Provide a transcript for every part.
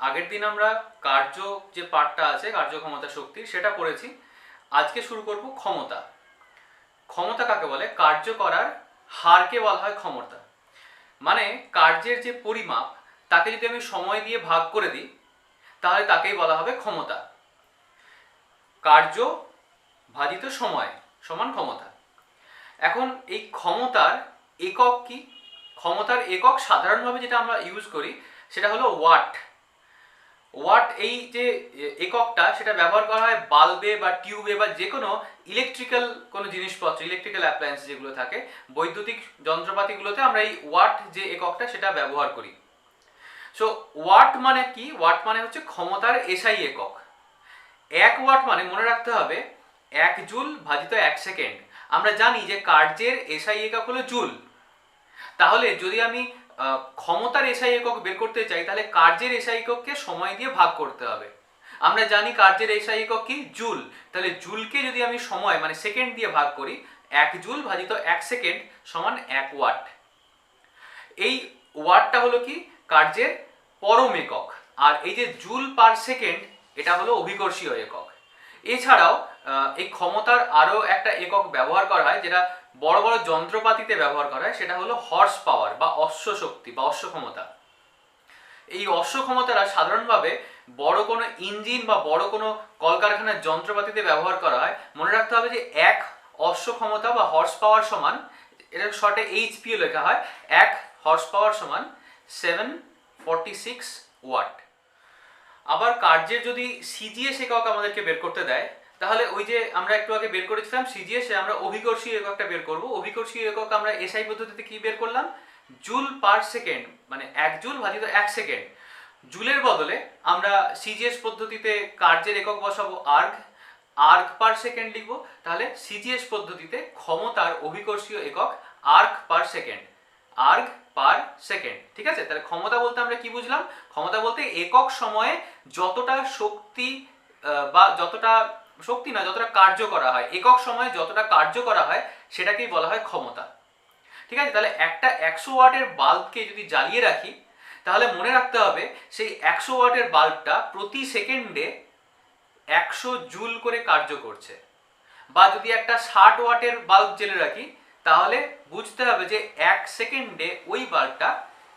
আগের দিন আমরা কার্য যে পার্টটা আছে কার্যক্ষমতা শক্তির সেটা পড়েছি। আজকে শুরু করব ক্ষমতা। ক্ষমতা কাকে বলে? কার্য করার হারকে বলা হয় ক্ষমতা। মানে কার্যের যে পরিমাপ তাকে যদি আমি সময় দিয়ে ভাগ করে দিই তাহলে তাকেই বলা হবে ক্ষমতা। কার্য ভাজিত সময় সমান ক্ষমতা। এখন এই ক্ষমতার একক কি? ক্ষমতার একক সাধারণভাবে যেটা আমরা ইউজ করি সেটা হলো ওয়াট। ওয়াট এই যে এককটা সেটা ব্যবহার করা হয় বাল্বে বা টিউবে বা যে কোনো ইলেকট্রিক্যাল কোনো জিনিসপত্র, ইলেকট্রিক্যাল অ্যাপ্লায়েন্স যেগুলো থাকে, বৈদ্যুতিক যন্ত্রপাতিগুলোতে আমরা এই ওয়াট যে এককটা সেটা ব্যবহার করি। সো ওয়াট মানে কি? ওয়াট মানে হচ্ছে ক্ষমতার এসআই একক। 1 ওয়াট মানে মনে রাখতে হবে 1 জুল ভাজিত 1 সেকেন্ড। আমরা জানি যে কার্যের এসআই একক হলো জুল। তাহলে যদি আমি ক্ষমতার এসআই একক বের করতে চাই তাহলে কার্যের এসআই একককে সময় দিয়ে ভাগ করতে হবে। আমরা জানি কার্যের এসআই একক কি? জুল। তাহলে জুলকে যদি আমি সময় মানে সেকেন্ড দিয়ে ভাগ করি, 1 জুল ভাজিত 1 সেকেন্ড সমান 1 ওয়াট। এই ওয়াটটা হলো কি? কার্যের পরম একক। আর এই যে জুল পার সেকেন্ড এটা হলো অভিকর্ষীয় একক। এছাড়াও এই ক্ষমতার আরও একটা একক ব্যবহার করা হয় যেটা বড় বড় যন্ত্রপাতিতে ব্যবহার করা হয়, সেটা হলো হর্স পাওয়ার বা অশ্ব শক্তি বা অশ্ব ক্ষমতা। এই অশ্ব ক্ষমতাটা সাধারণভাবে বড় কোনো ইঞ্জিন বা বড় কোনো কলকারখানার যন্ত্রপাতিতে ব্যবহার করা হয়। মনে রাখতে হবে যে 1 অশ্ব ক্ষমতা বা হর্স পাওয়ার সমান, এটা শর্টে এইচপিও লেখা হয়, 1 হর্স পাওয়ার সমান 746 ওয়াট। আবার কার্যের যদি সিজিএস একক আমাদেরকে বের করতে দেয় তাহলে ওই যে আমরা একটু আগে বের করেছিলাম সিজিএস, আমরা অভিকর্ষীয় এককটা বের করব। অভিকর্ষীয় একক আমরা এসআই পদ্ধতিতে কি বের করলাম? জুল পার সেকেন্ড, মানে 1 জুল ভাজিত 1 সেকেন্ড। জুলের বদলে আমরা সিজিএস পদ্ধতিতে কার্যের একক বসাবো আর্গ, আর্গ পার সেকেন্ড লিখবো। তাহলে সিজিএস পদ্ধতিতে ক্ষমতার অভিকর্ষীয় একক erg per second, erg per second. ঠিক আছে? তাহলে ক্ষমতা বলতে আমরা কি বুঝলাম? ক্ষমতা বলতে একক সময়ে যতটা শক্তি বা যতটা শক্তি না, যতটা কার্য করা হয়, একক সময়ে যতটা কার্য করা হয় সেটাকেই বলা হয় ক্ষমতা। ঠিক আছে? তাহলে একটা 100 ওয়াটের বাল্বকে যদি জ্বালিয়ে রাখি তাহলে মনে রাখতে হবে সেই 100 ওয়াটের বাল্বটা প্রতি সেকেন্ডে 100 জুল করে কার্য করছে। বা যদি একটা 60 ওয়াটের বাল্ব জেলে রাখি তাহলে বুঝতে হবে যে 1 সেকেন্ডে ওই বাল্বটা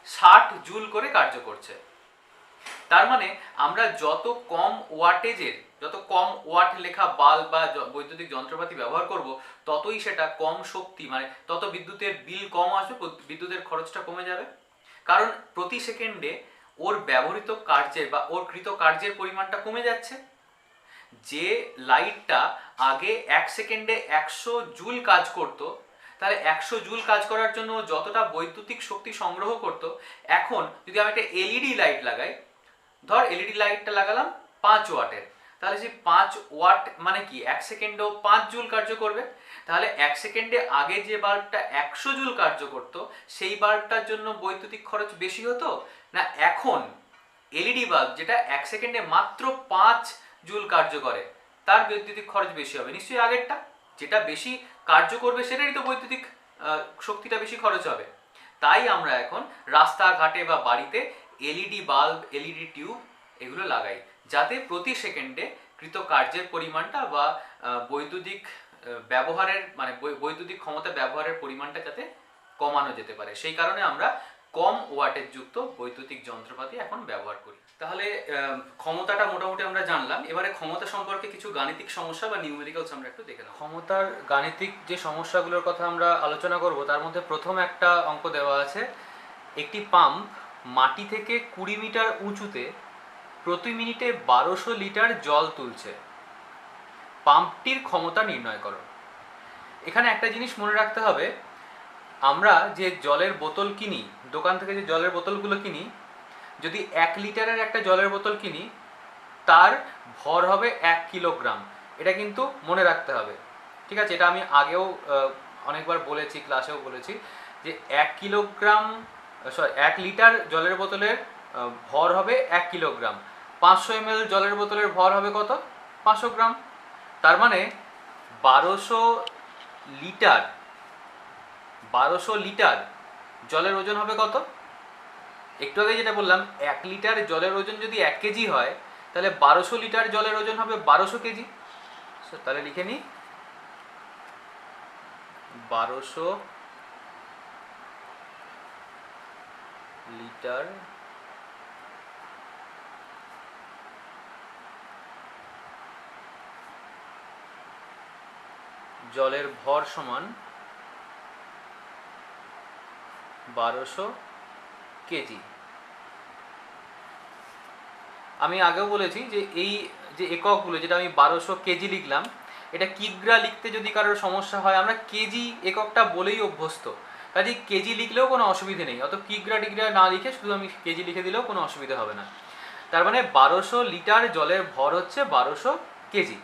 60 জুল করে কার্য করছে। তার মানে আমরা যত কম ওয়াটেজের, যত কম ওয়াট লেখা বাল্ব বা বৈদ্যুতিক যন্ত্রপাতি ব্যবহার করব ততই সেটা কম শক্তি, মানে তত বিদ্যুতের বিল কম আসবে, বিদ্যুতের খরচটা কমে যাবে। কারণ প্রতি সেকেন্ডে ওর ব্যবহৃত কার্যের বা ওর কৃত কার্যের পরিমাণটা কমে যাচ্ছে। যে লাইটটা আগে 1 সেকেন্ডে 100 জুল কাজ করত, তাহলে 100 জুল কাজ করার জন্য যতটা বৈদ্যুতিক শক্তি সংগ্রহ করত, এখন যদি আমি একটা এলইডি লাইট লাগাই, ধর এলইডি লাইটটা লাগালাম 5 ওয়াটের, তাহলে সেই 5 ওয়াট মানে কি 1 সেকেন্ডেও 5 জুল কার্য করবে। তাহলে 1 সেকেন্ডে আগে যে বাল্বটা 100 জুল কার্য করত সেই বাল্বটার জন্য বৈদ্যুতিক খরচ বেশি হতো না, এখন এলইডি বাল্ব যেটা 1 সেকেন্ডে মাত্র 5 জুল কার্য করে তার বৈদ্যুতিক খরচ বেশি হবে? নিশ্চয়ই আগেরটা। যেটা বেশি কার্য করবে সেটারই তো বৈদ্যুতিক শক্তিটা বেশি খরচ হবে। তাই আমরা এখন রাস্তাঘাটে বা বাড়িতে এলইডি বাল্ব, এলইডি টিউব এগুলো লাগাই, যাতে প্রতি সেকেন্ডে কৃত কার্যের পরিমাণটা বা বৈদ্যুতিক ব্যবহারের মানে বৈদ্যুতিক ক্ষমতা ব্যবহারের পরিমাণটা যাতে কমানো যেতে পারে। সেই কারণে আমরা কম ওয়াটের যুক্ত বৈদ্যুতিক যন্ত্রপাতি এখন ব্যবহার করি। তাহলে ক্ষমতাটা মোটামুটি আমরা জানলাম। এবারে ক্ষমতা সম্পর্কে কিছু গাণিতিক সমস্যা বা নিউমেরিক্যালস আমরা একটু দেখে নেব। ক্ষমতার গাণিতিক যে সমস্যাগুলোর কথা আমরা আলোচনা করব তার মধ্যে প্রথম একটা অঙ্ক দেওয়া আছে। একটি পাম্প মাটি থেকে 20 মিটার উঁচুতে প্রতি মিনিটে 1200 লিটার জল তুলছে। পাম্পটির ক্ষমতা নির্ণয় করো। এখানে একটা জিনিস মনে রাখতে হবে, আমরা যে জলের বোতল কিনি, দোকান থেকে যে জলের বোতলগুলো কিনি, যদি 1 লিটারের একটা জলের বোতল কিনি তার ভর হবে 1 কিলোগ্রাম। এটা কিন্তু মনে রাখতে হবে। ঠিক আছে? এটা আমি আগেও অনেকবার বলেছি, ক্লাসেও বলেছি যে 1 কিলোগ্রাম 1 লিটার জলের বোতলের ভর হবে 1 কিলোগ্রাম। 500 ml জলের বোতলের ভর হবে কত? 500 গ্রাম। তার মানে 1200 লিটার জলের ওজন হবে কত? একটু আগে যেটা বললাম 1 লিটার জলের ওজন যদি 1 কেজি হয় তাহলে 1200 লিটার জলের ওজন হবে 1200 কেজি। তাহলে লিখে নিই 1200 লিটার জলের ভর সমান 1200 কেজি। আমি আগেও বলেছি যে এই যে এককগুলো, যেটা আমি 1200 কেজি লিখলাম, এটা কিগ্রা লিখতে যদি কারোর সমস্যা হয়, আমরা কেজি এককটা বলেই অভ্যস্ত, কাজে কেজি লিখলেও কোনো অসুবিধে নেই। অত কিগ্রা টিগ্রা না লিখে শুধু আমি কেজি লিখে দিলেও কোনো অসুবিধা হবে না। তার মানে 1200 লিটার জলের ভর হচ্ছে 1200 কেজি।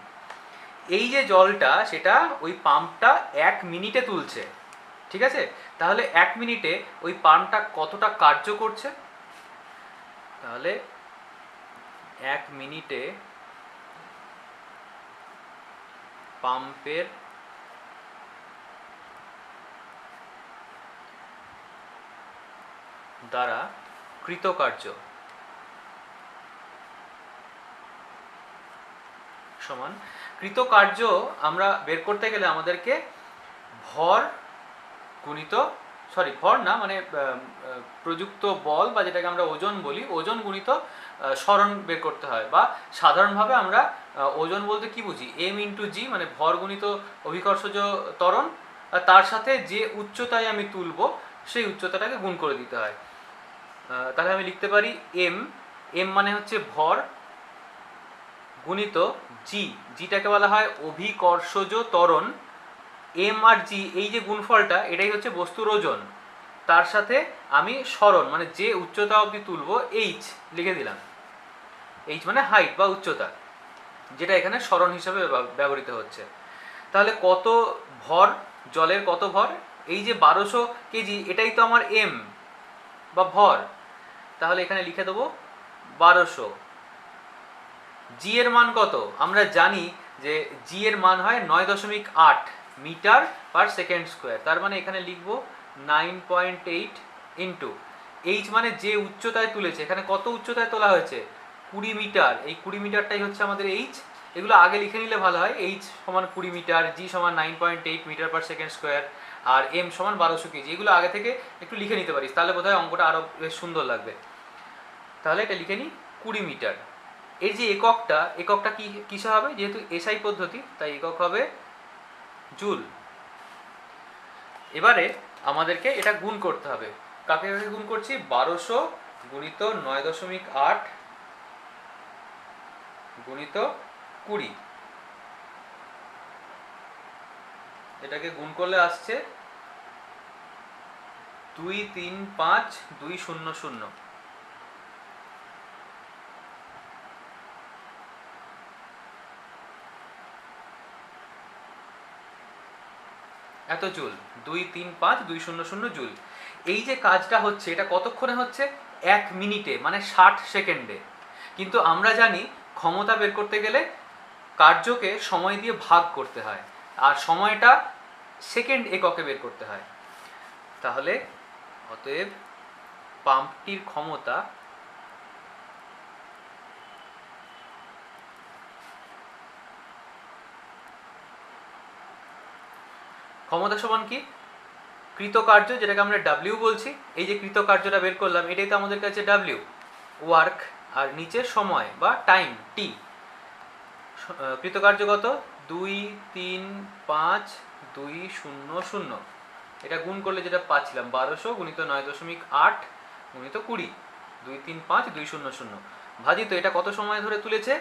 এই যে জলটা, সেটা ওই পাম্পটা 1 মিনিটে তুলছে, ঠিক আছে? তাহলে 1 মিনিটে ওই পাম্পটা কতটা কার্য করছে? তাহলে 1 মিনিটে পাম্পের দ্বারা কৃতকার্য সমান, কৃতকার্য আমরা বের করতে গেলে আমাদেরকে ভর গুণিত, ভর না, মানে প্রযুক্ত বল বা যেটাকে আমরা ওজন বলি, ওজন গুণিত সরণ বের করতে হয়। বা সাধারণভাবে আমরা ওজন বলতে কি বুঝি? m×g, মানে ভর গুণিত অভিকর্ষজ ত্বরণ, আর তার সাথে যে উচ্চতায় আমি তুলব সেই উচ্চতাটাকে গুণ করে দিতে হয়। তাহলে আমি লিখতে পারি m মানে হচ্ছে ভর গুণিত জিটাকে বলা হয় অভিকর্ষজ ত্বরণ। m আর g, এই যে গুণফলটা, এটাই হচ্ছে বস্তুর ওজন। তার সাথে আমি সরণ, মানে যে উচ্চতা অবধি তুলব, h লিখে দিলাম। h মানে হাইট বা উচ্চতা, যেটা এখানে সরণ হিসাবে ব্যবহৃত হচ্ছে। তাহলে কত ভর, জলের কত ভর? এই যে 1200 কেজি, এটাই তো আমার m বা ভর। তাহলে এখানে লিখে দেবো 1200। জি এর মান কত? আমরা জানি যে জি এর মান হয় 9.8 মিটার পার সেকেন্ড স্কোয়ার। তার মানে এখানে লিখব 9.8 ইন্টু এইচ, মানে যে উচ্চতায় তুলেছে। এখানে কত উচ্চতায় তোলা হয়েছে? 20 মিটার। এই 20 মিটারটাই হচ্ছে আমাদের এইচ। এগুলো আগে লিখে নিলে ভালো হয়। এইচ সমান 20 মিটার, জি সমান 9.8 মিটার পার সেকেন্ড স্কোয়ার, আর এম সমান 1200 কেজি। এগুলো আগে থেকে একটু লিখে নিতে পারিস, তাহলে বোধহয় অঙ্কটা আরও বেশ সুন্দর লাগবে। তাহলে এটা লিখে নিই 20 মিটার। এর যে এককটা কি কিসে হবে? যেহেতু এসআই পদ্ধতি, তাই একক হবে জুল। এবারে আমাদেরকে এটা গুণ করতে হবে। কাকে কাকে গুণ করছি? 1200 গুণিত 9.8 গুণিত 20। এটাকে গুণ করলে আসছে 235200। এত জুল, 235200 জুল। এই যে কাজটা হচ্ছে, এটা কতক্ষণে হচ্ছে? 1 মিনিটে, মানে 60 সেকেন্ডে। কিন্তু আমরা জানি ক্ষমতা বের করতে গেলে কার্যকে সময় দিয়ে ভাগ করতে হয়, আর সময়টা সেকেন্ড এককে বের করতে হয়। তাহলে অতএব পাম্পটির ক্ষমতা সমান কি? কৃতকার্য, যেটাকে আমরা ডাব্লিউ বলছি। এই যে কৃতকার্যটা বের করলাম, এটাই তো আমাদের কাছে ডাব্লিউ, ওয়ার্ক, আর নিচে সময় বা টাইম, টি। কৃতকার্য কত? 235200। এটা গুণ করলে যেটা পাচ্ছিলাম 1200 গুণিত 9.8 গুণিত 20, 235200 ভাজিত এটা কত সময় ধরে তুলেছে?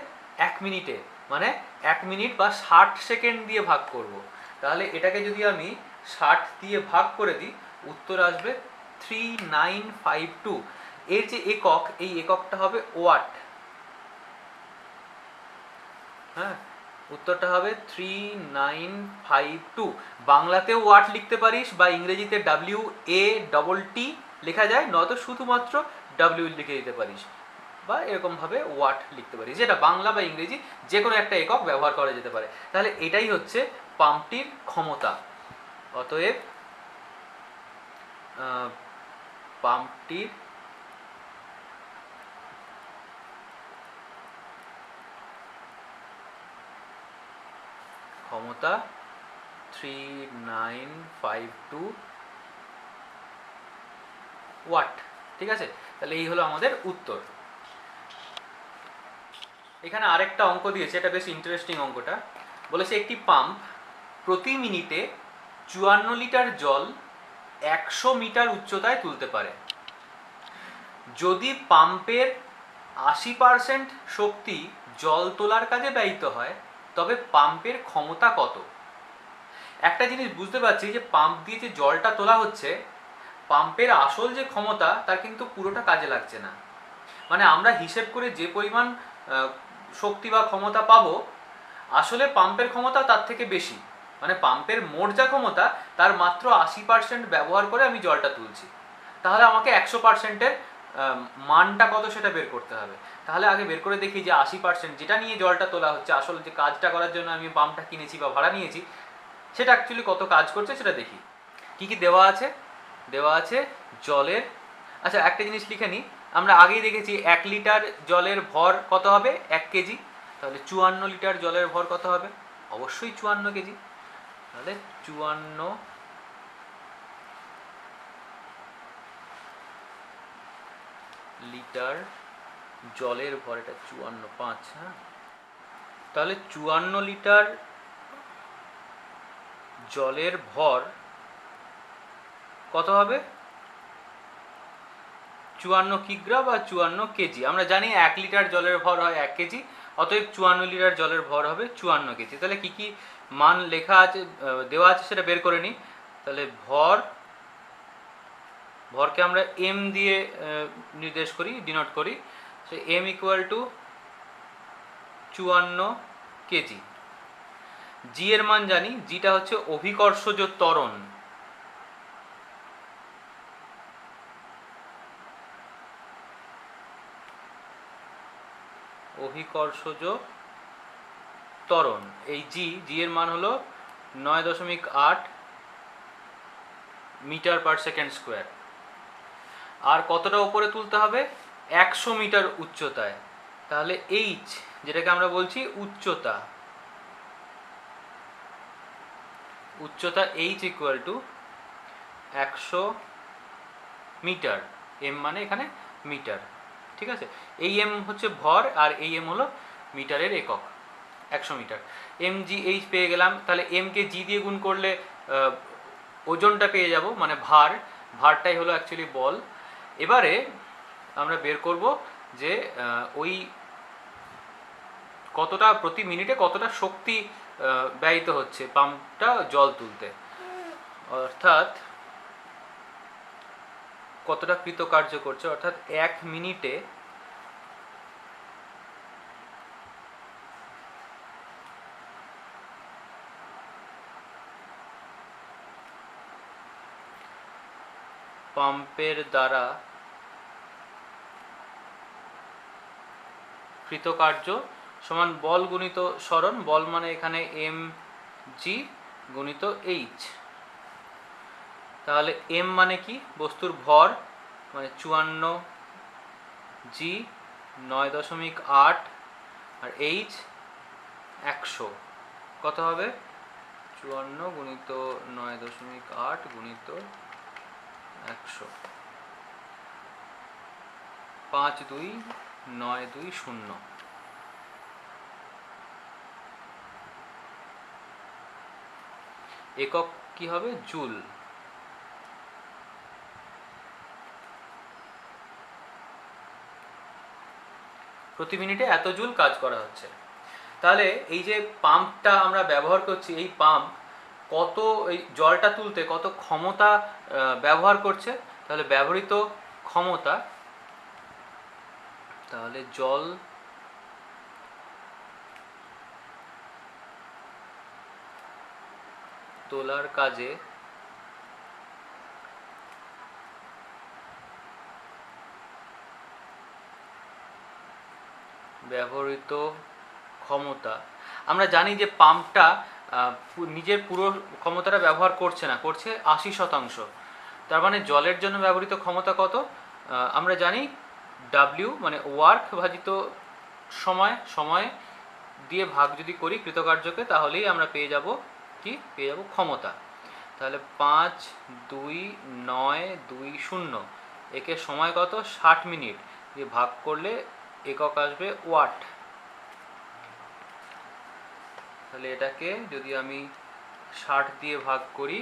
1 মিনিটে, মানে 1 মিনিট বা 60 সেকেন্ড দিয়ে ভাগ করব। তাহলে এটাকে যদি আমি 60 দিয়ে ভাগ করে দিই, উত্তর আসবে 3952। এর যে একক, এই এককটা হবে ওয়াট। হ্যাঁ, উত্তরটা হবে 3952। বাংলাতেও ওয়াট লিখতে পারিস, বা ইংরেজিতে WATT লেখা যায়, নয়তো শুধুমাত্র ডাব্লিউ লিখে দিতে পারিস, বা এরকমভাবে ওয়াট লিখতে পারিস, যেটা বাংলা বা ইংরেজি যে কোনো একটা একক ব্যবহার করা যেতে পারে। তাহলে এটাই হচ্ছে পাম্পটির ক্ষমতা। অতএব পাম্পটির ক্ষমতা 3952 ওয়াট। ঠিক আছে, তাহলে এই হলো আমাদের উত্তর। এখানে আরেকটা অঙ্ক দিয়েছে, এটা বেশ ইন্টারেস্টিং অঙ্কটা। বলেছে একটি পাম্প প্রতি মিনিটে 54 লিটার জল 100 মিটার উচ্চতায় তুলতে পারে। যদি পাম্পের 80% শক্তি জল তোলার কাজে ব্যয়িত হয়, তবে পাম্পের ক্ষমতা কত? একটা জিনিস বুঝতে পারছি যে পাম্প দিয়ে যে জলটা তোলা হচ্ছে, পাম্পের আসল যে ক্ষমতা তার কিন্তু পুরোটা কাজে লাগছে না। মানে আমরা হিসেব করে যে পরিমাণ শক্তি বা ক্ষমতা পাবো, আসলে পাম্পের ক্ষমতা তার থেকে বেশি। মানে পাম্পের মোট যা ক্ষমতা তার মাত্র 80% ব্যবহার করে আমি জলটা তুলছি। তাহলে আমাকে 100%-এর মানটা কত সেটা বের করতে হবে। তাহলে আগে বের করে দেখি যে 80% যেটা নিয়ে জলটা তোলা হচ্ছে, আসলে যে কাজটা করার জন্য আমি পাম্পটা কিনেছি বা ভাড়া নিয়েছি, সেটা অ্যাকচুয়ালি কত কাজ করছে সেটা দেখি। কি কি দেওয়া আছে? দেওয়া আছে জলের, আচ্ছা একটা জিনিস লিখে নিই, আমরা আগেই দেখেছি 1 লিটার জলের ভর কত হবে? 1 কেজি। তাহলে 54 লিটার জলের ভর কত হবে? অবশ্যই 54 কেজি। তাহলে 54 লিটার জলের ভর, এটা 54.5, হ্যাঁ। তাহলে 54 লিটার জলের ভর কত হবে? 54 কিগ্রা বা 54 কেজি। আমরা জানি 1 লিটার জলের ভর হয় 1 কেজি, অতএব 54 লিটার জলের ভর হবে 54 কেজি। তাহলে কি কি মান লেখা আছে, দেওয়া আছে সেটা বের করে নিই। তাহলে ভরকে আমরা এম দিয়ে নির্দেশ করি, ডিনোট করি। So M equal to 54 KG. G এর মান জানি, জিটা হচ্ছে অভিকর্ষজ ত্বরণ। অভিকর্ষজ ত্বরণ, এই জি এর মান হলো 9.8 মিটার পার সেকেন্ড স্কোয়ার। আর কতটা উপরে তুলতে হবে? 100 মিটার উচ্চতায়। তাহলে এইচ, যেটাকে আমরা বলছি উচ্চতা, H equal to 100 metre. M মানে এখানে মিটার, ঠিক আছে। এই এম হচ্ছে ভর আর এই এম হলো মিটারের একক, 100 মিটার। এম জি এইচ পেয়ে গেলাম। তাহলে এমকে জি দিয়ে গুণ করলে ওজনটা পেয়ে যাব, মানে ভারটাই হলো অ্যাকচুয়ালি বল। এবারে আমরা বের করব যে ওই কতটা প্রতি মিনিটে কতটা শক্তি ব্যয়িত হচ্ছে পাম্পটা জল তুলতে, অর্থাৎ কতটা কৃতকার্য করছে, অর্থাৎ 1 মিনিটে পাম্পের দ্বারা কৃতকার্য সমান বল গুণিত সরণ। বল মানে এখানে এম জি গুণিত এইচ। তাহলে এম মানে কি? বস্তুর ভর, মানে 54 জি 9.8 আর এইচ 100। কত হবে? 54 গুণিত 9.8 গুণিত 100, 52920। একক কি হবে? জুল। প্রতি মিনিটে এত জুল কাজ করা হচ্ছে। তাহলে এই যে পাম্পটা আমরা ব্যবহার করছি, এই পাম্প কত এই জলটা তুলতে কত ক্ষমতা ব্যবহার করছে? তাহলে ব্যবহৃত ক্ষমতা, তাহলে জল তোলার কাজে ব্যবহৃত ক্ষমতা, আমরা জানি যে পাম্পটা নিজের পুরো ক্ষমতাটা ব্যবহার করছে না, করছে 80%। তার মানে জলের জন্য ব্যবহৃত ক্ষমতা কত? আমরা জানি ডাব্লিউ মানে ওয়ার্ক ভাজিত সময় দিয়ে ভাগ যদি করি কৃতকার্যকে, তাহলেই আমরা পেয়ে যাব কি, পেয়ে যাব ক্ষমতা। তাহলে 5, 2, 9, 2, 0 একে সময় কত, 60 মিনিট, দিয়ে ভাগ করলে একক আসবে ওয়াট। তাহলে এটাকে যদি আমি 60 দিয়ে ভাগ করি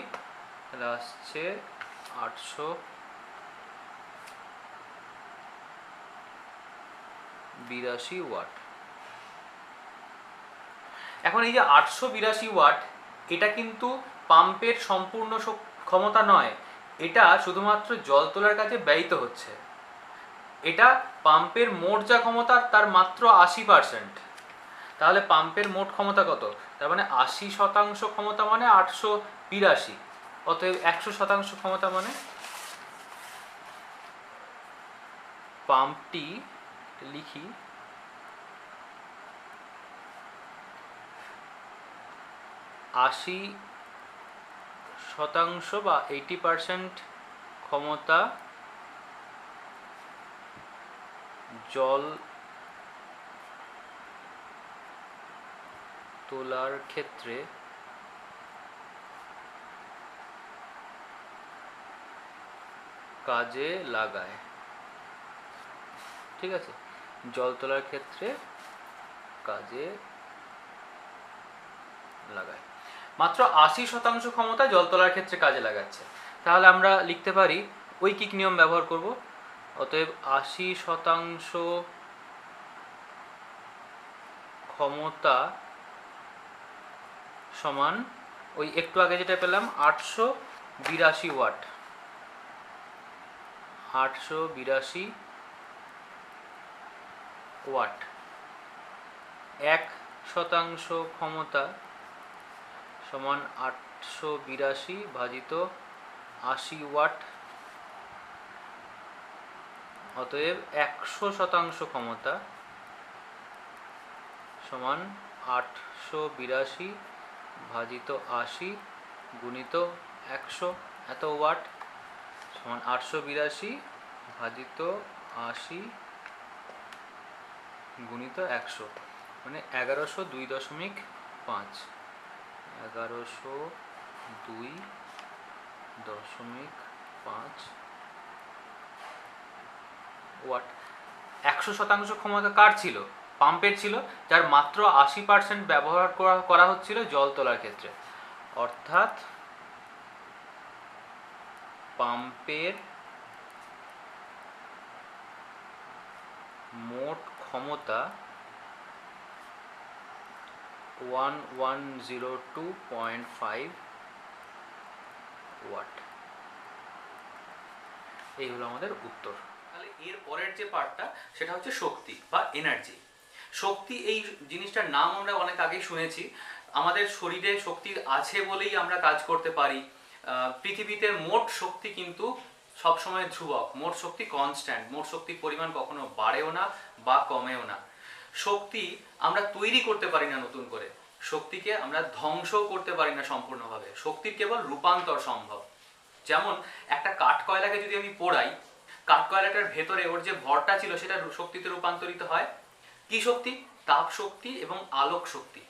তাহলে আসছে 882 ওয়াট। এখন এই যে 882 ওয়াট, এটা কিন্তু পাম্পের সম্পূর্ণ ক্ষমতা নয়, এটা শুধুমাত্র জল তোলার কাজে ব্যয়িত হচ্ছে। এটা পাম্পের মোট যা ক্ষমতা তার মাত্র 80%। তাহলে পাম্পের মোট ক্ষমতা কত, তার মানে 80% ক্ষমতা মানে 882। অতএব 100% ক্ষমতা মানে পাম্পটি, লিখি, আশি শতাংশ বা 80% ক্ষমতা জল তোলার ক্ষেত্রে কাজে লাগায়। ঠিক আছে, জল তোলার ক্ষেত্রে কাজে লাগায়, মাত্র 80% ক্ষমতা জল তোলার ক্ষেত্রে কাজে লাগাচ্ছে। তাহলে আমরা লিখতে পারি ঐকিক নিয়ম ব্যবহার করব। অতএব 80% ক্ষমতা সমান ওই একটু আগে যেটা পেলাম 882 ওয়াট। 882 ওয়াট। 1% ক্ষমতা সমান 882 ভাজিত 80 ওয়াট। অতএব 100% ক্ষমতা সমান 882 ভাজিত 80 গুণিত 100, এত ওয়াট সমান 882 ভাজিত 80 গুণিত 100, মানে 1102.5। 1102.5 ওয়াট। 100% ক্ষমতা কার ছিল, পাম্পের ছিল, যার মাত্র 80% ব্যবহার করা হচ্ছিল জল তোলার ক্ষেত্রে। অর্থাৎ পাম্পের মোট ক্ষমতা 1102.5 ওয়াট। এই হলো আমাদের উত্তর। তাহলে এর পরের যে পার্টটা সেটা হচ্ছে শক্তি বা এনার্জি। শক্তি, এই জিনিসটার নাম আমরা অনেক আগেই শুনেছি। আমাদের শরীরে শক্তি আছে বলেই আমরা কাজ করতে পারি। পৃথিবীতে মোট শক্তি কিন্তু সবসময় ধ্রুবক, মোট শক্তি কনস্ট্যান্ট, মোট শক্তির পরিমাণ কখনো বাড়েও না বা কমেও না। শক্তি আমরা তৈরি করতে পারি না নতুন করে, শক্তিকে আমরা ধ্বংসও করতে পারি না সম্পূর্ণভাবে। শক্তির কেবল রূপান্তর সম্ভব। যেমন একটা কাঠকয়লাকে যদি আমি পোড়াই, কাঠকয়লাটার ভেতরে ওর যে ভরটা ছিল সেটা শক্তিতে রূপান্তরিত হয়। কি শক্তি? তাপ শক্তি এবং আলোক শক্তি।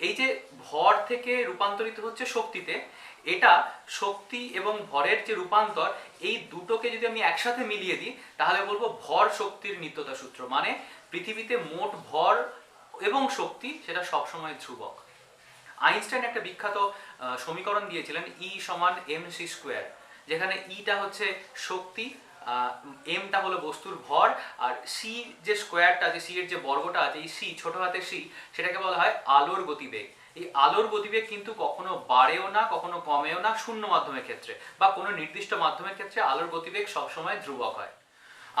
এই যে ভর থেকে রূপান্তরিত হচ্ছে শক্তিতে, এটা শক্তি এবং ভরের যে রূপান্তর, এই দুটোকে যদি আমি একসাথে মিলিয়ে দিই তাহলে বলবো ভর শক্তির নিত্যতা সূত্র। মানে পৃথিবীতে মোট ভর এবং শক্তি সেটা সবসময় ধ্রুবক। আইনস্টাইন একটা বিখ্যাত সমীকরণ দিয়েছিলেন, E সমান mc², যেখানে ইটা হচ্ছে শক্তি, এমটা হলো বস্তুর ভর, আর সি যে স্কোয়ারটা আছে, সি এর যে বর্গটা আছে, এই সি, ছোট হাতের সি, সেটাকে বলা হয় আলোর গতিবেগ। এই আলোর গতিবেগ কিন্তু কখনো বাড়েও না, কখনো কমেও না শূন্য মাধ্যমের ক্ষেত্রে, বা কোনো নির্দিষ্ট মাধ্যমের ক্ষেত্রে আলোর গতিবেগ সবসময় ধ্রুবক হয়।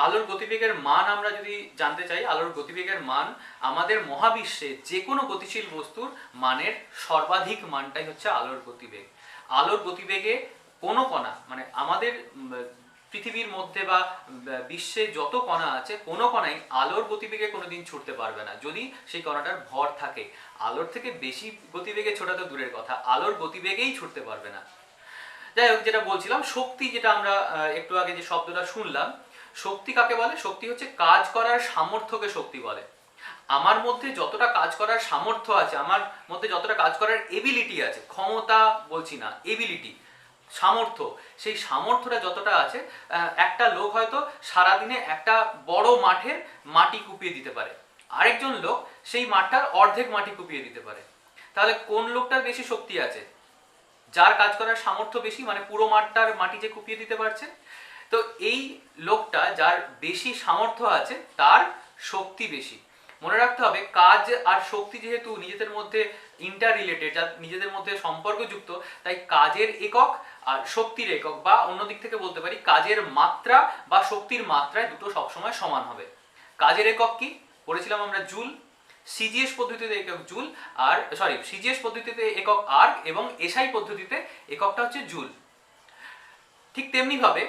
আলোর গতিবেগের মান আমরা যদি জানতে চাই, আলোর গতিবেগের মান আমাদের মহাবিশ্বে যে কোনো গতিশীল বস্তুর মানের সর্বাধিক মানটাই হচ্ছে আলোর গতিবেগ। আলোর গতিবেগে কোনো কণা, মানে আমাদের পৃথিবীর মধ্যে বা বিশ্বে যত কণা আছে, কোনো কণাই আলোর গতিবেগে কোনোদিন ছুটতে পারবে না যদি সেই কণাটার ভর থাকে। আলোর থেকে বেশি গতিবেগে ছোটা তো দূরের কথা, আলোর গতিবেগেই ছুটতে পারবে না। যাই হোক, যেটা বলছিলাম, শক্তি, যেটা আমরা একটু আগে যে শব্দটা শুনলাম, শক্তি কাকে বলে? শক্তি হচ্ছে কাজ করার সামর্থ্যকে শক্তি বলে। আমার মধ্যে যতটা কাজ করার সামর্থ্য আছে, আমার মধ্যে যতটা কাজ করার এবিলিটি আছে, ক্ষমতা বলছি না, এবিলিটি, সামর্থ্য, সেই সামর্থ্যটা যতটা আছে, একটা লোক হয়তো সারাদিনে একটা বড় মাঠের মাটি কুপিয়ে দিতে পারে, আরেকজন লোক সেই মাঠটার অর্ধেক মাটি কুপিয়ে দিতে পারে। তাহলে কোন লোকটার বেশি শক্তি আছে? যার কাজ করার সামর্থ্য বেশি, মানে পুরো মাঠটার মাটি যে কুপিয়ে দিতে পারছে। তো এই লোকটা যার বেশি সামর্থ্য আছে তার শক্তি বেশি। মনে রাখতে হবে কাজ আর শক্তি যেহেতু নিজেদের মধ্যে ইন্টার রিলেটেড, যা নিজেদের মধ্যে সম্পর্কযুক্ত, তাই কাজের একক আর শক্তির একক, বা অন্য দিক থেকে বলতে পারি কাজের মাত্রা বা শক্তির মাত্রায় দুটো সবসময় সমান হবে। কাজের একক কি পড়েছিলাম আমরা? জুল। সিজিএস পদ্ধতিতে একক জুল, আর সিজিএস পদ্ধতিতে একক আর্গ, এবং এসআই পদ্ধতিতে এককটা হচ্ছে জুল। ঠিক তেমনি ভাবে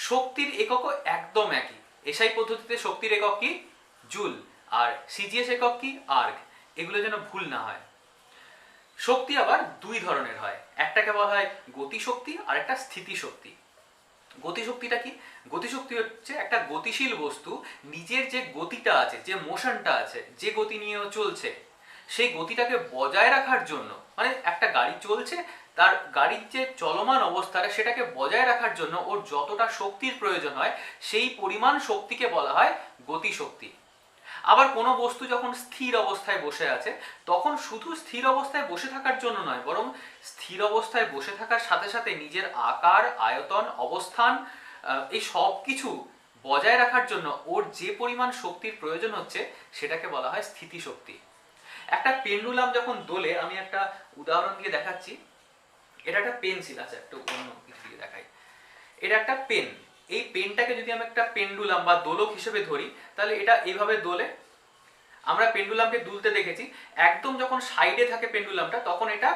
শক্তির এককও একদম একই। এসআই পদ্ধতিতে শক্তির একক কি? জুল। আর সিজিএস একক কি? আর্গ। এগুলো যেন ভুল না হয়। শক্তি আবার দুই ধরনের হয়, একটাকে বলা হয় গতিশক্তি আর একটা স্থিতিশক্তি। গতিশক্তিটা কি? গতিশক্তি হচ্ছে একটা গতিশীল বস্তু নিজের যে গতিটা আছে, যে মোশনটা আছে, যে গতি নিয়ে চলছে, সেই গতিটাকে বজায় রাখার জন্য, মানে একটা গাড়ি চলছে, তার গাড়ির যে চলমান অবস্থাটা সেটাকে বজায় রাখার জন্য ওর যতটা শক্তির প্রয়োজন হয় সেই পরিমাণ শক্তিকে বলা হয় গতিশক্তি। আবার কোনো বস্তু যখন স্থির অবস্থায় বসে আছে তখন শুধু স্থির অবস্থায় বসে থাকার জন্য নয়, বরং স্থির অবস্থায় বসে থাকার সাথে সাথে নিজের আকার, আয়তন, অবস্থান, এই সব কিছু বজায় রাখার জন্য ওর যে পরিমাণ শক্তির প্রয়োজন হচ্ছে সেটাকে বলা হয় স্থিতিশক্তি। একটা পেন্ডুলাম যখন দোলে, আমি একটা উদাহরণ দিয়ে দেখাচ্ছি। এটা একটা পেন্সিল আছে, একটু অন্য কিছু দিয়ে দেখাই। এটা একটা পেন। এই পেনটাকে যদি আমি একটা পেন্ডুলাম বা দোলক হিসেবে ধরি, তাহলে এটা এইভাবে দোলে। আমরা পেন্ডুলামকে দুলতে দেখেছি, একদম যখন সাইডে থাকে পেন্ডুলামটা তখন এটা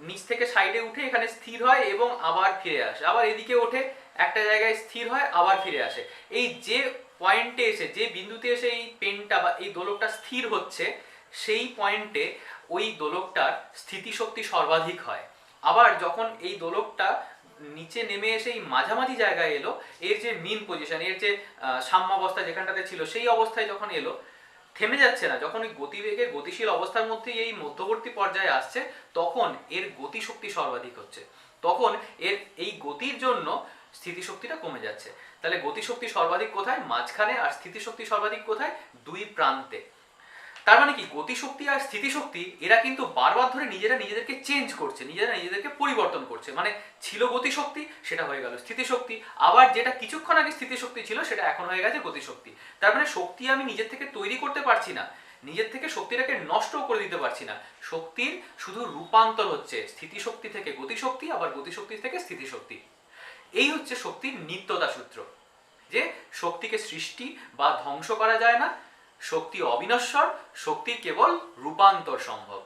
নিচ থেকে সাইডে উঠে এখানে স্থির হয় এবং আবার ফিরে আসে, আবার এদিকে ওঠে, একটা জায়গায় স্থির হয়, আবার ফিরে আসে। এই যে পয়েন্টে এসে, যে বিন্দুতে এসে এই পেনটা বা এই দোলকটা স্থির হচ্ছে, সেই পয়েন্টে ওই দোলকটার স্থিতিশক্তি সর্বাধিক হয়। আবার যখন এই দোলকটা নিচে নেমে এসে এই মাঝামাঝি জায়গায় এলো, এর যে মিন পজিশন, এর যে সাম্যাবস্থা যেখানটাতে ছিল সেই অবস্থায় যখন এলো, থেমে যাচ্ছে না, যখন ওই গতিবেগের গতিশীল অবস্থার মধ্যে এই মধ্যবর্তী পর্যায়ে আসছে, তখন এর গতিশক্তি সর্বাধিক হচ্ছে। তখন এর এই গতির জন্য স্থিতিশক্তিটা কমে যাচ্ছে। তাহলে গতিশক্তি সর্বাধিক কোথায়? মাঝখানে। আর স্থিতিশক্তি সর্বাধিক কোথায়? দুই প্রান্তে। তার মানে কি, গতিশক্তি আর স্থিতিশক্তি এরা কিন্তু বারবার ধরে নিজেরা নিজেদেরকে চেঞ্জ করছে, নিজেরা নিজেদেরকে পরিবর্তন করছে। মানে ছিল গতিশক্তি, সেটা হয়ে গেল স্থিতিশক্তি, আবার যেটা কিছুক্ষণ আগে স্থিতিশক্তি ছিল সেটা এখন হয়ে গেছে গতিশক্তি। তার মানে শক্তি আমি নিজের থেকে তৈরি করতে পারছি না, নিজের থেকে শক্তিটাকে নষ্ট করে দিতে পারছি না, শক্তির শুধু রূপান্তর হচ্ছে স্থিতিশক্তি থেকে গতিশক্তি, আবার গতিশক্তি থেকে স্থিতিশক্তি। এই হচ্ছে শক্তির নিত্যতা সূত্র, যে শক্তিকে সৃষ্টি বা ধ্বংস করা যায় না, শক্তি অবিনশ্বর, শক্তির কেবল রূপান্তর সম্ভব।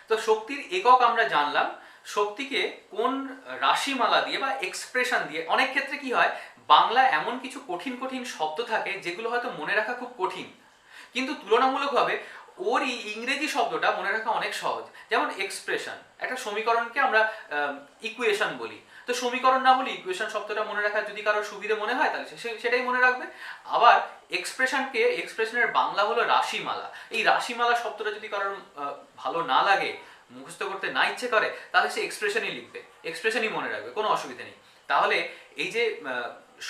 তো শক্তির একক আমরা জানলাম। শক্তিকে কোন রাশিমালা দিয়ে বা এক্সপ্রেশন দিয়ে, অনেক ক্ষেত্রে কি হয়, বাংলা এমন কিছু কঠিন কঠিন শব্দ থাকে যেগুলো হয়তো মনে রাখা খুব কঠিন, কিন্তু তুলনামূলকভাবে ওর এই ইংরেজি শব্দটা মনে রাখা অনেক সহজ। যেমন এক্সপ্রেশন, একটা সমীকরণকে আমরা ইকুয়েশন বলি, তো সমীকরণ না বলি ইকুয়েশন শব্দটা মনে রাখার যদি কারোর সুবিধে মনে হয় তাহলে সেটাই মনে রাখবে। আবার এক্সপ্রেশনকে, এক্সপ্রেশনের বাংলা হলো রাশিমালা। এই রাশিমালা শব্দটা যদি কারোর ভালো না লাগে, মুখস্থ করতে না ইচ্ছে করে, তাহলে সে এক্সপ্রেশনই লিখবে, এক্সপ্রেশনই মনে রাখবে, কোনো অসুবিধা নেই। তাহলে এই যে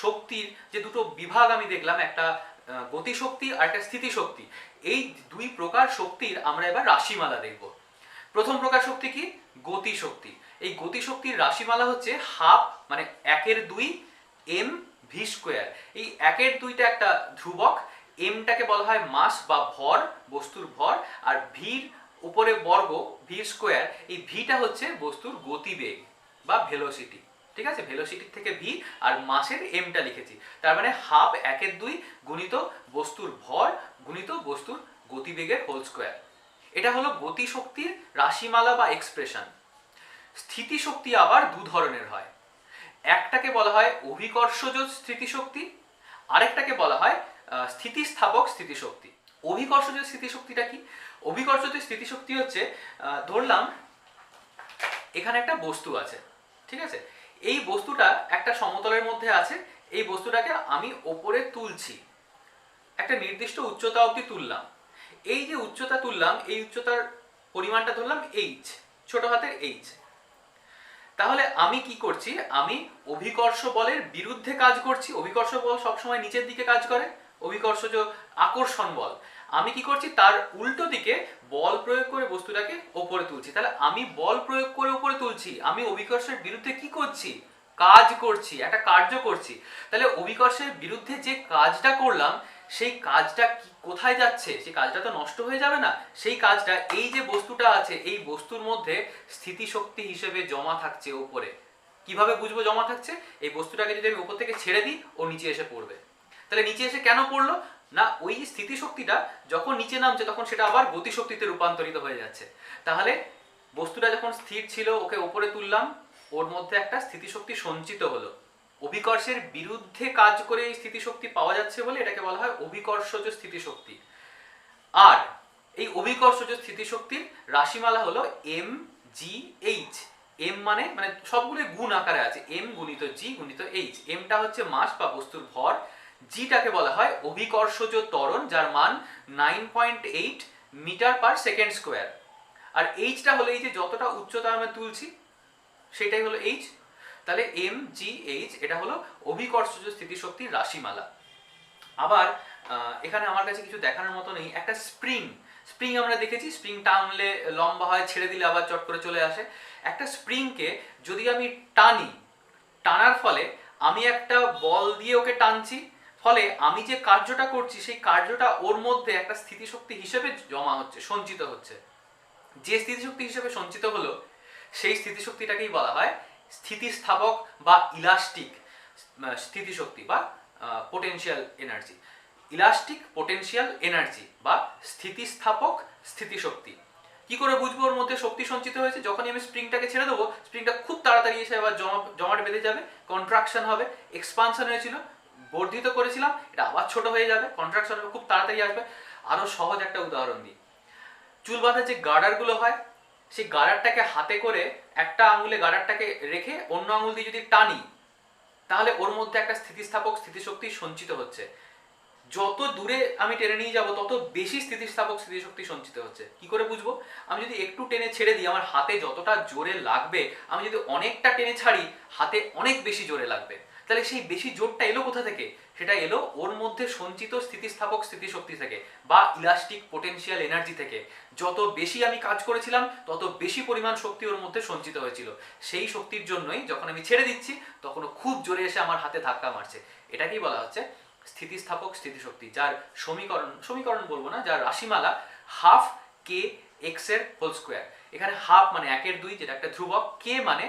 শক্তির যে দুটো বিভাগ আমি দেখলাম, একটা গতিশক্তি আর একটা স্থিতিশক্তি, এই দুই প্রকার শক্তির আমরা এবার রাশিমালা দেখব। প্রথম প্রকার শক্তি কি? গতিশক্তি। এই গতিশক্তির রাশিমালা হচ্ছে হাফ, মানে 1/2 এম ভি স্কোয়ার। এই 1/2টা একটা ধ্রুবক, এমটাকে বলা হয় মাস বা ভর, বস্তুর ভর, আর ভির উপরে বর্গ, ভি স্কোয়ার, এই ভিটা হচ্ছে বস্তুর গতিবেগ বা ভেলোসিটি। ঠিক আছে, ভেলোসিটির থেকে ভি, আর মাসের এমটা লিখেছি, তার মানে হাফ 1/2 গুণিত বস্তুর ভর গুণিত বস্তুর গতিবেগের হোল স্কোয়ার। এটা হলো গতিশক্তির রাশিমালা বা এক্সপ্রেশন। স্থিতিশক্তি আবার দু ধরনের হয়, একটাকে বলা হয় অভিকর্ষজ স্থিতিশক্তি, আরেকটাকে বলা হয় স্থিতিস্থাপক স্থিতিশক্তি। অভিকর্ষজ স্থিতিশক্তিটা কি? অভিকর্ষজ স্থিতিশক্তি হচ্ছে, ধরলাম এখানে একটা বস্তু আছে, ঠিক আছে, এই বস্তুটা একটা সমতলের মধ্যে আছে, এই বস্তুটাকে আমি ওপরে তুলছি, একটা নির্দিষ্ট উচ্চতা অবধি তুললাম। এই যে উচ্চতা তুললাম, এই উচ্চতার পরিমাণটা ধরলাম এইচ, ছোট হাতের এইচ। তাহলে আমি কি করছি, আমি অভিকর্ষ বলের বিরুদ্ধে কাজ করছি। অভিকর্ষ বল সবসময় নিচের দিকে কাজ করে, অভিকর্ষজ আকর্ষণ বল। আমি কি করছি, তার উল্টো দিকে বল প্রয়োগ করে বস্তুটাকে ওপরে তুলছি। তাহলে আমি বল প্রয়োগ করে ওপরে তুলছি, আমি অভিকর্ষের বিরুদ্ধে কি করছি, কাজ করছি, একটা কার্য করছি। তাহলে অভিকর্ষের বিরুদ্ধে যে কাজটা করলাম, সেই কাজটা কোথায় যাচ্ছে, সেই কাজটা তো নষ্ট হয়ে যাবে না। সেই কাজটা এই যে বস্তুটা আছে, এই বস্তুর মধ্যে স্থিতিশক্তি হিসেবে জমা থাকছে ওপরে। কিভাবে বুঝবো জমা থাকছে, এই বস্তুটাকে যদি আমি উপর থেকে ছেড়ে দিই, ও নিচে এসে পড়বে। তাহলে নিচে এসে কেন পড়লো না, ওই স্থিতিশক্তিটা যখন নিচে নামছে তখন সেটা আবার গতিশক্তিতে রূপান্তরিত হয়ে যাচ্ছে। তাহলে বস্তুটা যখন স্থির ছিল, ওকে উপরে তুললাম, ওর মধ্যে একটা স্থিতিশক্তি সঞ্চিত হলো। অভিকর্ষের বিরুদ্ধে কাজ করে এই স্থিতিশক্তি পাওয়া যাচ্ছে বলে এটাকে বলা হয় অভিকর্ষজ স্থিতিশক্তি। আর এই অভিকর্ষজ স্থিতিশক্তির রাশিমালা হলো এম জি এইচ। এম মানে মানে সবগুলো গুণ আকারে আছে, এম গুণিত জি গুণিত এইচ। এমটা হচ্ছে মাস বা বস্তুর ভর, জিটাকে বলা হয় অভিকর্ষজ ত্বরণ, যার মান 9.8 মিটার পার সেকেন্ড স্কোয়ার। আর এইচটা হলো এই যে যতটা উচ্চতা আমরা তুলছি সেটাই হলো এইচ। তাহলে এম জি এইচ এটা হলো অভিকর্ষজ স্থিতিশক্তির রাশিমালা। আবার এখানে আমার কাছে কিছু দেখানোর মতো নেই। একটা স্প্রিং, স্প্রিং আমরা দেখেছি, স্প্রিং টানলে লম্বা হয়, ছেড়ে দিলে আবার চট করে চলে আসে। একটা স্প্রিংকে যদি আমি টানি, টানার ফলে আমি একটা বল দিয়ে ওকে টানছি, ফলে আমি যে কার্যটা করছি সেই কার্যটা ওর মধ্যে একটা স্থিতিশক্তি হিসেবে জমা হচ্ছে, সঞ্চিত হচ্ছে। যে স্থিতিশক্তি হিসেবে সঞ্চিত হলো সেই স্থিতিশক্তিটাকেই বলা হয় স্থিতিস্থাপক বা ইলাস্টিক স্থিতিশক্তি বা potential energy. Elastic potential energy বা স্থিতিস্থাপক স্থিতিশক্তি। কি করে বুঝবো ওর মধ্যে শক্তি সঞ্চিত হয়েছে? যখনই আমি স্প্রিংটাকে ছেড়ে দেবো, স্প্রিংটা খুব তাড়াতাড়ি এসে আবার জমাট বেঁধে যাবে, কন্ট্রাকশন হবে। এক্সপানশন হয়েছিল, বর্ধিত করেছিলাম, এটা আবার ছোট হয়ে যাবে, কন্ট্রাকশন হবে, খুব তাড়াতাড়ি আসবে। আরো সহজ একটা উদাহরণ দিই, চুল বাঁধার যে গার্ডারগুলো হয়, সেই গার্ডারটাকে হাতে করে একটা আঙুলে গার্ডারটাকে রেখে অন্য আঙুল দিয়ে যদি টানি, তাহলে ওর মধ্যে একটা স্থিতিস্থাপক স্থিতিশক্তি সঞ্চিত হচ্ছে। যত দূরে আমি টেনে নিয়ে যাব তত বেশি স্থিতিস্থাপক স্থিতিশক্তি সঞ্চিত হচ্ছে। কি করে বুঝবো? আমি যদি একটু টেনে ছেড়ে দিই, আমার হাতে যতটা জোরে লাগবে, আমি যদি অনেকটা টেনে ছাড়ি, হাতে অনেক বেশি জোরে লাগবে। তাহলে সেই বেশি জোরটা এলো কোথা থেকে? সেটা এলো ওর মধ্যে সঞ্চিত স্থিতিস্থাপক স্থিতিশক্তি থেকে বা ইলাস্টিক পোটেনশিয়াল এনার্জি থেকে। যত বেশি আমি কাজ করেছিলাম তত বেশি পরিমাণ শক্তি ওর মধ্যে সঞ্চিত হয়েছিল। সেই শক্তির জন্যই যখন আমি ছেড়ে দিচ্ছি তখন খুব জোরে এসে আমার হাতে ধাক্কা মারছে। এটাকেই বলা হচ্ছে স্থিতিস্থাপক স্থিতিশক্তি, যার সমীকরণ বলবো না, যার রাশিমালা হাফ কে এক্স এর হোল স্কোয়ার। এখানে হাফ মানে 1/2, যেটা একটা ধ্রুবক, কে মানে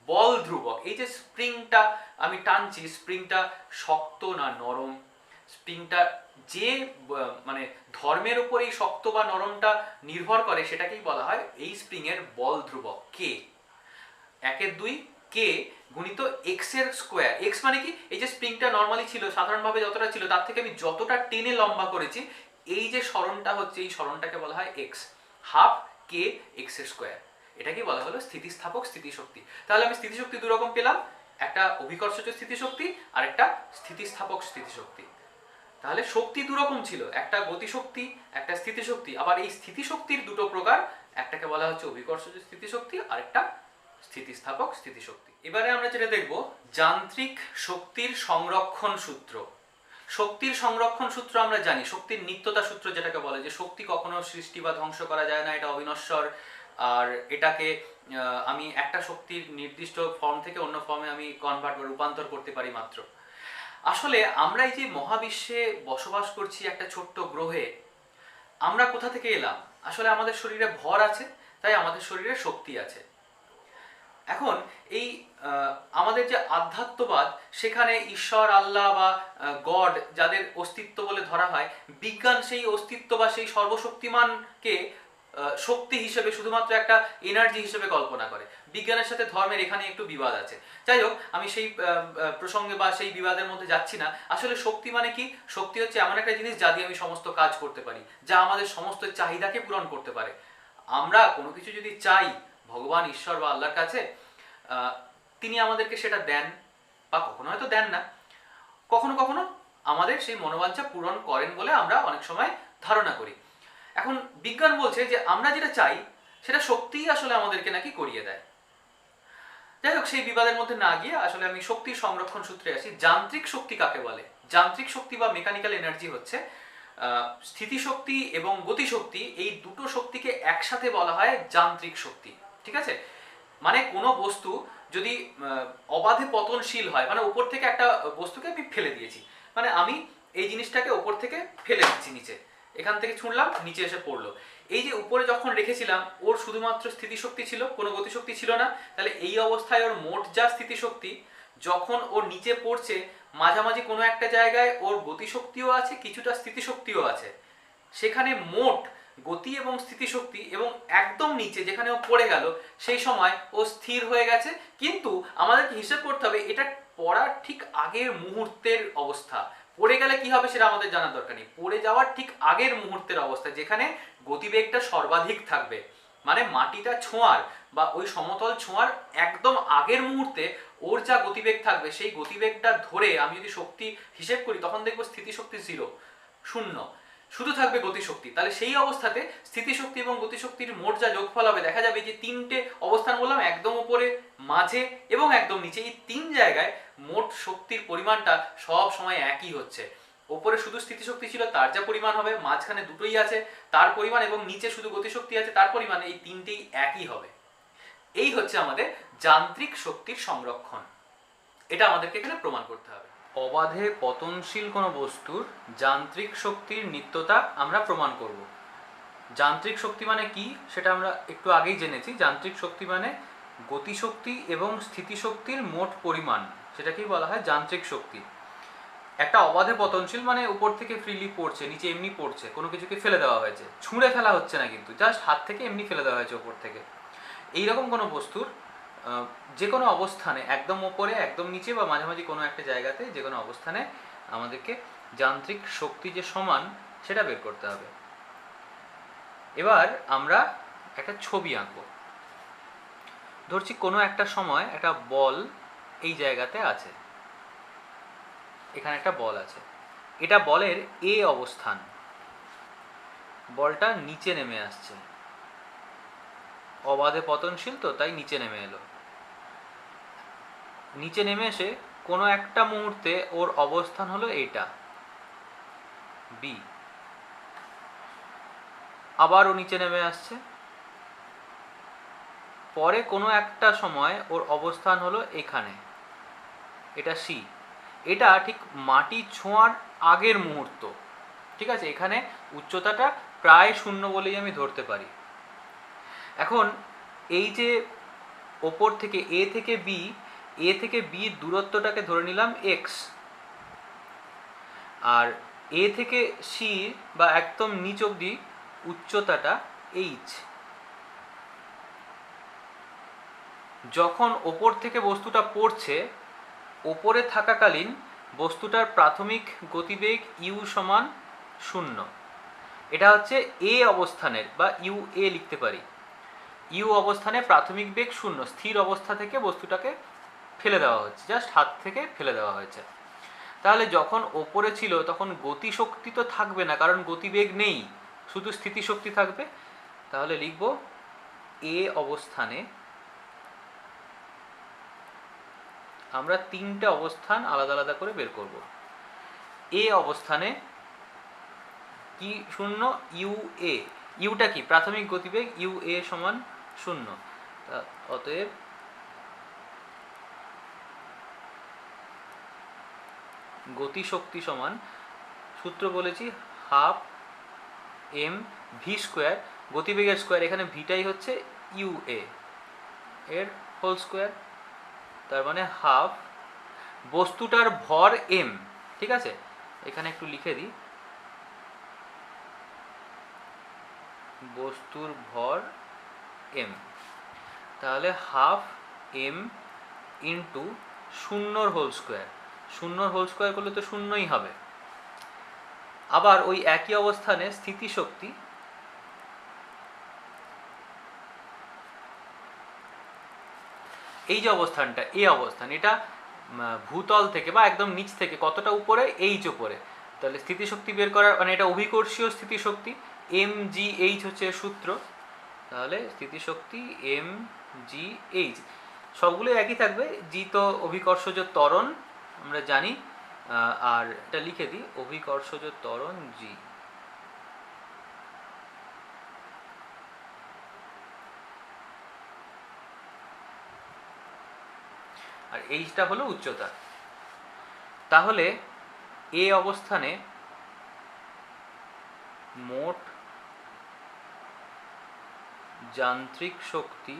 বল ধ্রুবক। এই যে স্প্রিংটা আমি টানছি, স্প্রিংটা শক্ত না নরম, স্প্রিংটা যে মানে ধর্মের উপর এই শক্ত বা নরমটা নির্ভর করে, সেটাকেই বলা হয় এই স্প্রিং এর বল ধ্রুবক কে। 1/2 কে গুণিত এক্স এর স্কোয়ার। এক্স মানে কি? এই যে স্প্রিংটা নর্মালি ছিল, সাধারণভাবে যতটা ছিল তার থেকে আমি যতটা টেনে লম্বা করেছি, এই যে সরণটা হচ্ছে, এই সরণটাকে বলা হয় এক্স। হাফ কে এক্স এর স্কোয়ার, এটাকেই বলা হলো স্থিতিস্থাপক স্থিতিশক্তি। তাহলে আমি স্থিতিশক্তি দু রকম পেলাম, একটা অভিকর্ষজ স্থিতিশক্তি আর একটা স্থিতিস্থাপক স্থিতিশক্তি। তাহলে শক্তি দু রকম ছিল, একটা গতিশক্তি, একটা স্থিতিশক্তি। আবার এই স্থিতিশক্তির দুটো প্রকার, একটাকে বলা হচ্ছে অভিকর্ষজ স্থিতিশক্তি আর একটা স্থিতিস্থাপক স্থিতিশক্তি। এবারে আমরা যেটা দেখব, যান্ত্রিক শক্তির সংরক্ষণ সূত্র। শক্তির সংরক্ষণ সূত্র আমরা জানি, শক্তির নিত্যতা সূত্র যেটাকে বলে, যে শক্তি কখনো সৃষ্টি বা ধ্বংস করা যায় না, এটা অবিনশ্বর। আর এটাকে আমি একটা শক্তির নির্দিষ্ট ফর্ম থেকে অন্য ফর্মে আমি কনভার্ট বা রূপান্তর করতে পারি মাত্র। আসলে আমরা এই যে মহাবিশ্বে বসবাস করছি একটা ছোট্ট গ্রহে, আমরা কোথা থেকে এলাম? আসলে আমাদের শরীরে ভর আছে, তাই আমাদের শরীরে শক্তি আছে। এখন এই আমাদের যে আধ্যাত্মবাদ, সেখানে ঈশ্বর, আল্লাহ বা গড যাদের অস্তিত্ব বলে ধরা হয়, বিজ্ঞান সেই অস্তিত্ব বা সেই সর্বশক্তিমানকে শক্তি হিসেবে, শুধুমাত্র একটা এনার্জি হিসেবে কল্পনা করে। বিজ্ঞানের সাথে ধর্মের এখানে একটু বিবাদ আছে। যাই হোক, আমি সেই প্রসঙ্গে বা সেই বিবাদের মধ্যে যাচ্ছি না। আসলে শক্তি মানে কি? শক্তি হচ্ছে এমন একটা জিনিস যা দিয়ে আমি সমস্ত কাজ করতে পারি, যা আমাদের সমস্ত চাহিদাকে পূরণ করতে পারে। আমরা কোনো কিছু যদি চাই ভগবান, ঈশ্বর বা আল্লাহর কাছে, তিনি আমাদেরকে সেটা দেন, বা কখনো হয়তো দেন না, কখনো কখনো আমাদের সেই মনোবাঞ্ছা পূরণ করেন বলে আমরা অনেক সময় ধারণা করি। এখন বিজ্ঞান বলছে যে আমরা যেটা চাই সেটা সত্যিই আসলে আমাদেরকে নাকি করিয়ে দেয়। যাই হোক, সেই বিবাদের মধ্যে না গিয়ে আসলে আমি শক্তির সংরক্ষণ সূত্রে আসি। যান্ত্রিক শক্তি কাকে বলে? যান্ত্রিক শক্তি বা মেকানিক্যাল এনার্জি হচ্ছে স্থিতিশক্তি এবং গতিশক্তি, এই দুটো শক্তিকে একসাথে বলা হয় যান্ত্রিক শক্তি। ঠিক আছে? মানে কোনো বস্তু যদি অবাধে পতনশীল হয়, মানে উপর থেকে একটা বস্তুকে আমি ফেলে দিয়েছি, মানে আমি এই জিনিসটাকে উপর থেকে ফেলে দিচ্ছি নিচে, এখান থেকে ছুঁড়লাম, নিচে এসে পড়লো। এই যে উপরে যখন রেখেছিলাম ওর শুধুমাত্র স্থিতিশক্তি ছিল, কোনো গতিশক্তি ছিল না, তাহলে এই অবস্থায় ওর মোট যা স্থিতিশক্তি, যখন ওর নিচে পড়ছে মাঝামাঝি কোনো একটা জায়গায় ওর গতিশক্তিও আছে, কিছুটা স্থিতিশক্তিও আছে, সেখানে মোট গতি এবং স্থিতিশক্তি, এবং একদম নিচে যেখানে ও পড়ে গেল সেই সময় ও স্থির হয়ে গেছে। কিন্তু আমাদেরকে হিসেব করতে হবে এটা পড়ার ঠিক আগের মুহূর্তের অবস্থা। পড়ে গেলে কি হবে সেটা আমাদের জানার দরকার নেই, পড়ে যাওয়ার ঠিক আগের মুহূর্তের অবস্থা যেখানে গতিবেগটা সর্বাধিক থাকবে, মানে মাটিটা ছোঁয়ার বা ওই সমতল ছোঁয়ার একদম আগের মুহূর্তে ওর যা গতিবেগ থাকবে, সেই গতিবেগটা ধরে আমি যদি শক্তি হিসেব করি তখন দেখবো স্থিতিশক্তি 0, শূন্য, শুধু থাকবে গতিশক্তি। তাহলে সেই অবস্থাতে স্থিতিশক্তি এবং গতিশক্তির মোট যা যোগফল হবে, দেখা যাবে যে তিনটে অবস্থান বললাম, একদম উপরে, মাঝে এবং একদম নিচে, এই তিন জায়গায় মোট শক্তির পরিমাণটা সব সময় একই হচ্ছে। ওপরে শুধু স্থিতিশক্তি ছিল, তার যা পরিমাণ হবে, মাঝখানে দুটোই আছে তার পরিমাণ, এবং নিচে শুধু গতিশক্তি আছে তার পরিমাণ, এই তিনটেই একই হবে। এই হচ্ছে আমাদের যান্ত্রিক শক্তির সংরক্ষণ। এটা আমাদেরকে এখানে প্রমাণ করতে হবে। অবাধে পতনশীল কোনো বস্তুর যান্ত্রিক শক্তির নিত্যতা আমরা প্রমাণ করব। যান্ত্রিক শক্তি মানে কি সেটা আমরা একটু আগেই জেনেছি। যান্ত্রিক শক্তি মানে গতিশক্তি এবং স্থিতিশক্তির মোট পরিমাণ, সেটাকেই বলা হয় যান্ত্রিক শক্তি। একটা অবাধে পতনশীল মানে উপর থেকে ফ্রিলি পড়ছে, নিচে এমনি পড়ছে, কোনো কিছুকে ফেলে দেওয়া হয়েছে, ছুঁড়ে ফেলা হচ্ছে না, কিন্তু জাস্ট হাত থেকে এমনি ফেলে দেওয়া হয়েছে উপর থেকে। এইরকম কোনো বস্তুর যে কোনো অবস্থানে, একদম ওপরে, একদম নিচে বা মাঝামাঝি কোনো একটা জায়গাতে, যে কোনো অবস্থানে আমাদেরকে যান্ত্রিক শক্তি যে সমান সেটা বের করতে হবে। এবার আমরা একটা ছবি আঁকবো। ধরছি কোনো একটা সময় একটা বল এই জায়গাতে আছে, এখানে একটা বল আছে, এটা বলের এ অবস্থান, বলটা নিচে নেমে আসছে, অবাধে পতনশীল তো তাই নিচে নেমে এলো। নিচে নেমে এসে কোনো একটা মুহূর্তে ওর অবস্থান হলো এটা বি, আবার ও নিচে নেমে আসছে, পরে কোনো একটা সময় ওর অবস্থান হলো এখানে, এটা সি। এটা ঠিক মাটি ছোঁয়ার আগের মুহূর্ত। ঠিক আছে? এখানে উচ্চতাটা প্রায় 0 বলেই আমি ধরতে পারি। এখন এই যে ওপর থেকে এ থেকে বি দূরত্বটাকে ধরে নিলাম এক্স, আর এ থেকে সি বা একদম নিচ অবধি উচ্চতাটা এইচ। যখন ওপর থেকে বস্তুটা পড়ছে, ওপরে থাকাকালীন বস্তুটার প্রাথমিক গতিবেগ ইউ সমান 0। এটা হচ্ছে এ অবস্থানের, বা ইউ এ লিখতে পারি। ইউ অবস্থানে প্রাথমিক বেগ 0, স্থির অবস্থা থেকে বস্তুটাকে ফেলে দেওয়া হচ্ছে, জাস্ট হাত থেকে ফেলে দেওয়া হয়েছে। তাহলে যখন ওপরে ছিল তখন গতিশক্তি তো থাকবে না, কারণ গতিবেগ নেই, শুধু স্থিতিশক্তি থাকবে। তাহলে লিখব এ অবস্থানে আমরা তিনটা অবস্থান আলাদা আলাদা করে বের করব। এ অবস্থানে কি 0, ইউ এ, ইউটা কি প্রাথমিক গতিবেগ, ইউ এ সমান 0। অতএব গতিশক্তি সমান, সূত্র বলেছি হাফ এম ভি স্কোয়ার, গতিবেগের স্কোয়ার, এখানে ভিটাই হচ্ছে ইউ এ এর হোল স্কোয়ার, তার মানে হাফ বস্তুটার ভর এম। ঠিক আছে? এখানে একটু লিখে দিই, বস্তুর ভর এম, তাহলে half M into 0 whole square. 0 whole square করলে তো 0ই হবে। আবার ওই একই অবস্থানে স্থিতিশক্তি, এই যে অবস্থানটা এ অবস্থান, এটা ভূতল থেকে বা একদম নিচ থেকে কতটা উপরে, এইচ উপরে, তাহলে স্থিতিশক্তি বের করার, মানে এটা অভিকর্ষীয় স্থিতিশক্তি, mgh হচ্ছে সূত্র, তাহলে স্থিতিশক্তি mgh সবগুলো একই থাকবে। জি তো অভিকর্ষজ ত্বরণ আমরা জানি, আর এটা লিখে দিই অভিকর্ষজ ত্বরণ জি। আর এইচটা হলো উচ্চতা। তাহলে এ অবস্থানে মোট যান্ত্রিক শক্তি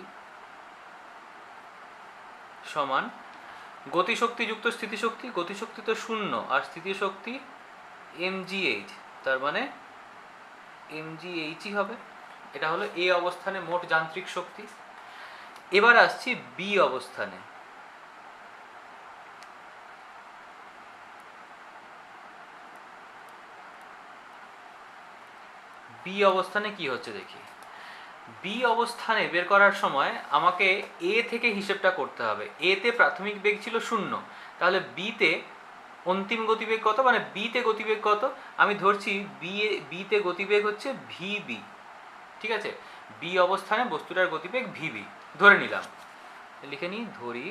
সমান গতিশক্তি যুক্ত স্থিতিশক্তি, গতিশক্তি তো শূন্য আর স্থিতিশক্তি mgh, তার মানে mgh হবে। এটা হলো এ অবস্থানে মোট যান্ত্রিক শক্তি। এবার আসছি বি অবস্থানে। বি অবস্থানে কি হচ্ছে দেখি। বি অবস্থানে বের করার সময় আমাকে এ থেকে হিসেবটা করতে হবে। এ তে প্রাথমিক বেগ ছিল 0, তাহলে বি তে অন্তিম গতিবেগ কত, মানে বি তে গতিবেগ কত। আমি ধরছি বি তে গতিবেগ হচ্ছে ভিবি, ঠিক আছে। বি অবস্থানে বস্তুটার গতিবেগ ভিবি ধরে নিলাম, লিখে নিই, ধরি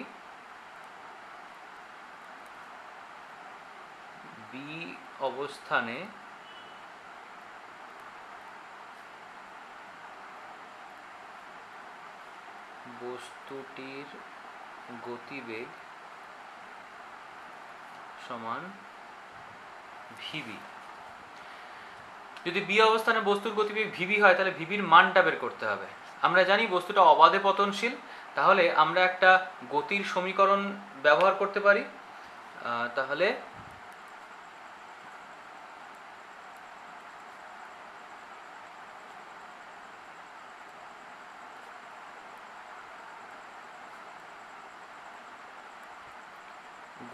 বি অবস্থানে বস্তুটির গতিবেগ সমান ভিবি। যদি বি অবস্থানে বস্তুর গতিবেগ ভিবি হয় তাহলে ভিবির মানটা বের করতে হবে। আমরা জানি বস্তুটা অবাধে পতনশীল, তাহলে আমরা একটা গতির সমীকরণ ব্যবহার করতে পারি। তাহলে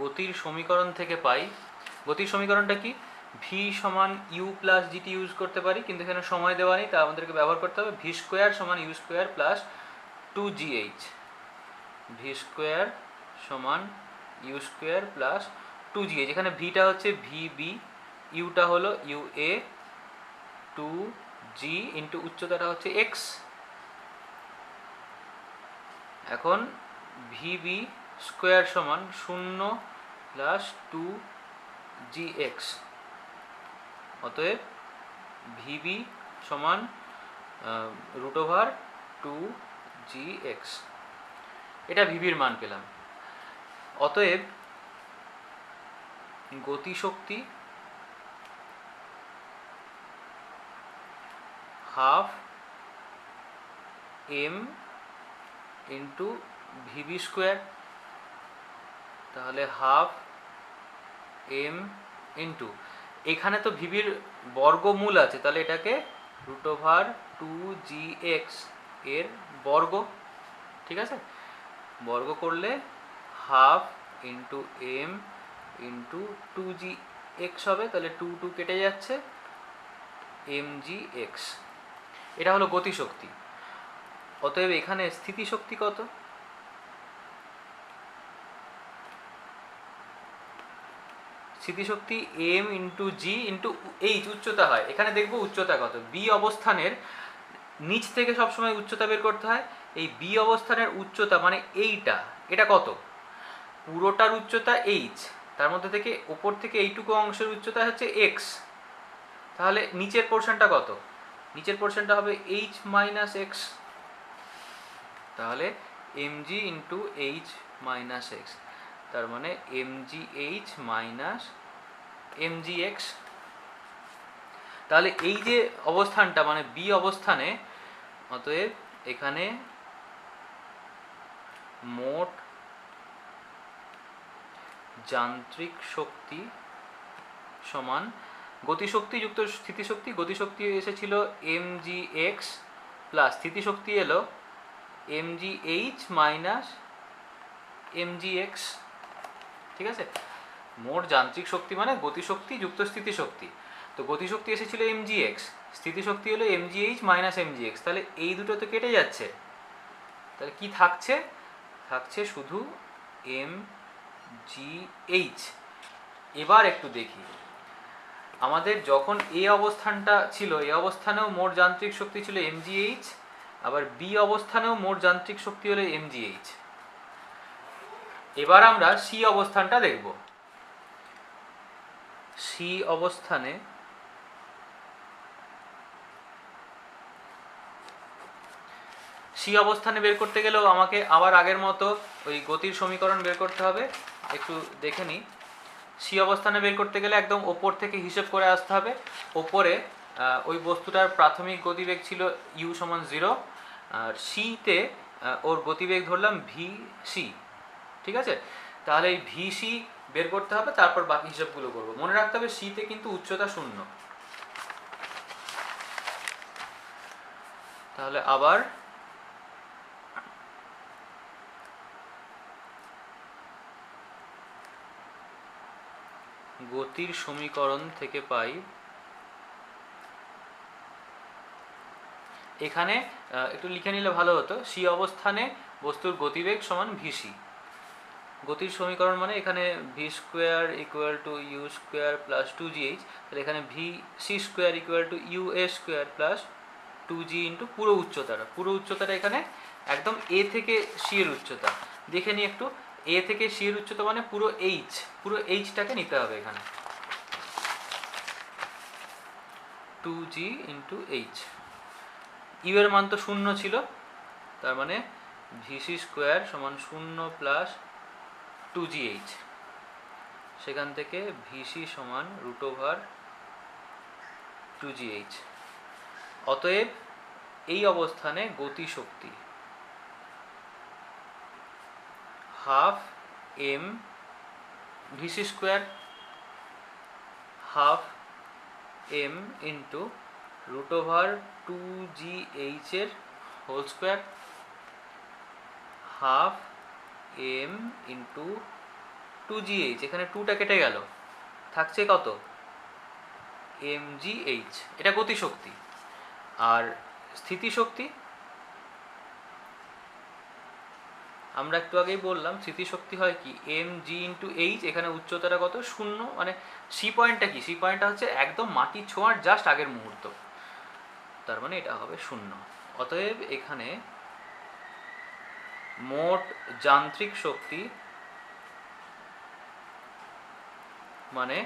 গতির সমীকরণ থেকে পাই, গতির সমীকরণটা কি, ভি সমান ইউ প্লাস জিটি ইউজ করতে পারি, কিন্তু এখানে সময় দেওয়া নেই, তা আমাদেরকে ব্যবহার করতে হবে ভি স্কোয়ার সমান U square plus 2gh। V square সমান ইউ স্কোয়ার প্লাস 2gh, এখানে ভিটা হচ্ছে ভিবি, ইউটা হলো ইউ এ, 2g ইন্টু উচ্চতাটা হচ্ছে এক্স। এখন ভিবি স্কোয়ার সমান 0 প্লাস 2gx, অতএব ভিবি সমান √2gx। এটা ভিবির মান পেলাম। অতএব গতিশক্তি half M into VB square, তাহলে হাফ এম ইন্টু, এখানে তো ভিবির বর্গমূল আছে, তাহলে এটাকে √2gx এর বর্গ, ঠিক আছে। বর্গ করলে half into M into 2gx হবে, তাহলে 2 কেটে যাচ্ছে, mgx। এটা হলো গতিশক্তি। অতএব এখানে স্থিতিশক্তি কত, স্থিতিশক্তি এম ইন্টু জি ইন্টু এইচ, উচ্চতা হয়, এখানে দেখবো উচ্চতা কত। বি অবস্থানের নিচ থেকে সবসময় উচ্চতা বের করতে হয়। এই বি অবস্থানের উচ্চতা মানে এইটা, এটা কত, পুরোটার উচ্চতা এইচ, তার মধ্যে থেকে উপর থেকে এইটুকু অংশের উচ্চতা হচ্ছে এক্স, তাহলে নিচের পোর্শনটা কত, নিচের পোর্শনটা হবে এইচ মাইনাস এক্স, তাহলে MG into H minus x, তার মানে mgh মাইনাস mgx। তাহলে এই যে অবস্থানটা মানে বি অবস্থানে, অতএব এখানে মোট যান্ত্রিক শক্তি সমান গতিশক্তি যুক্ত স্থিতিশক্তি, গতিশক্তি এসেছিল mgx প্লাস স্থিতিশক্তি এলো mgh মাইনাস mgx, ঠিক আছে। মোট যান্ত্রিক শক্তি মানে গতিশক্তি যুক্ত স্থিতিশক্তি, তো গতিশক্তি এসেছিল mgx, স্থিতিশক্তি হলো mgh মাইনাস mgx, তাহলে এই দুটো তো কেটে যাচ্ছে, তাহলে কি থাকছে, থাকছে শুধু mgh। এবার একটু দেখি, আমাদের যখন এ অবস্থানটা ছিল, এ অবস্থানেও মোট যান্ত্রিক শক্তি ছিল mgh, আবার বি অবস্থানেও মোট যান্ত্রিক শক্তি হলো mgh। এবার আমরা সি অবস্থানটা দেখব। সি অবস্থানে বের করতে গেলেও আমাকে আবার আগের মতো ওই গতির সমীকরণ বের করতে হবে। একটু দেখে নিই। সি অবস্থানে বের করতে গেলে একদম ওপর থেকে হিসেব করে আসতে হবে। ওপরে ওই বস্তুটার প্রাথমিক গতিবেগ ছিল ইউ সমান 0, আর সিতে ওর গতিবেগ ধরলাম ভি সি। ঠিক আছে, তাহলে এই ভি সি বের করতে হবে, তারপর বাকি হিসাবগুলো করব। মনে রাখতে হবে সিতে কিন্তু উচ্চতা 0। তাহলে আবার গতির সমীকরণ থেকে পাই, এখানে একটু লিখে নিলে ভালো হতো, সি অবস্থানে বস্তুর গতিবেগ সমান ভিসি। গতির সমীকরণ মানে এখানে V square equal to U square plus 2gh, তাহলে এখানে V C square equal to U A square plus 2g into পুরো উচ্চতাটা এখানে একদম এ থেকে সি এর উচ্চতা। দেখে নিই একটু, এ থেকে সি এর উচ্চতা মানে পুরো এইচটাকে নিতে হবে এখানে, 2g ইন্টু এইচ। ইউ এর মান তো 0 ছিল, তার মানে ভিসি স্কোয়ার সমান 0 প্লাস 2gh। সেখান থেকে ভিসি সমান √2gh। অতএব এই অবস্থানে গতি শক্তি half M VC square half M into √2gh এর whole square half M into 2gh। এখানে 2টা কেটে গেল, থাকছে কত? mgh। এটা গতিশক্তি। আর স্থিতিশক্তি আমরা একটু আগেই বললাম, স্থিতিশক্তি হয় কি mg ইন্টু এইচ। এখানে উচ্চতাটা কত? 0, মানে সি পয়েন্টটা কি? সি পয়েন্টটা হচ্ছে একদম মাটি ছোঁয়ার জাস্ট আগের মুহূর্ত, তার মানে এটা হবে 0। অতএব এখানে মোট যান্ত্রিক শক্তি মানে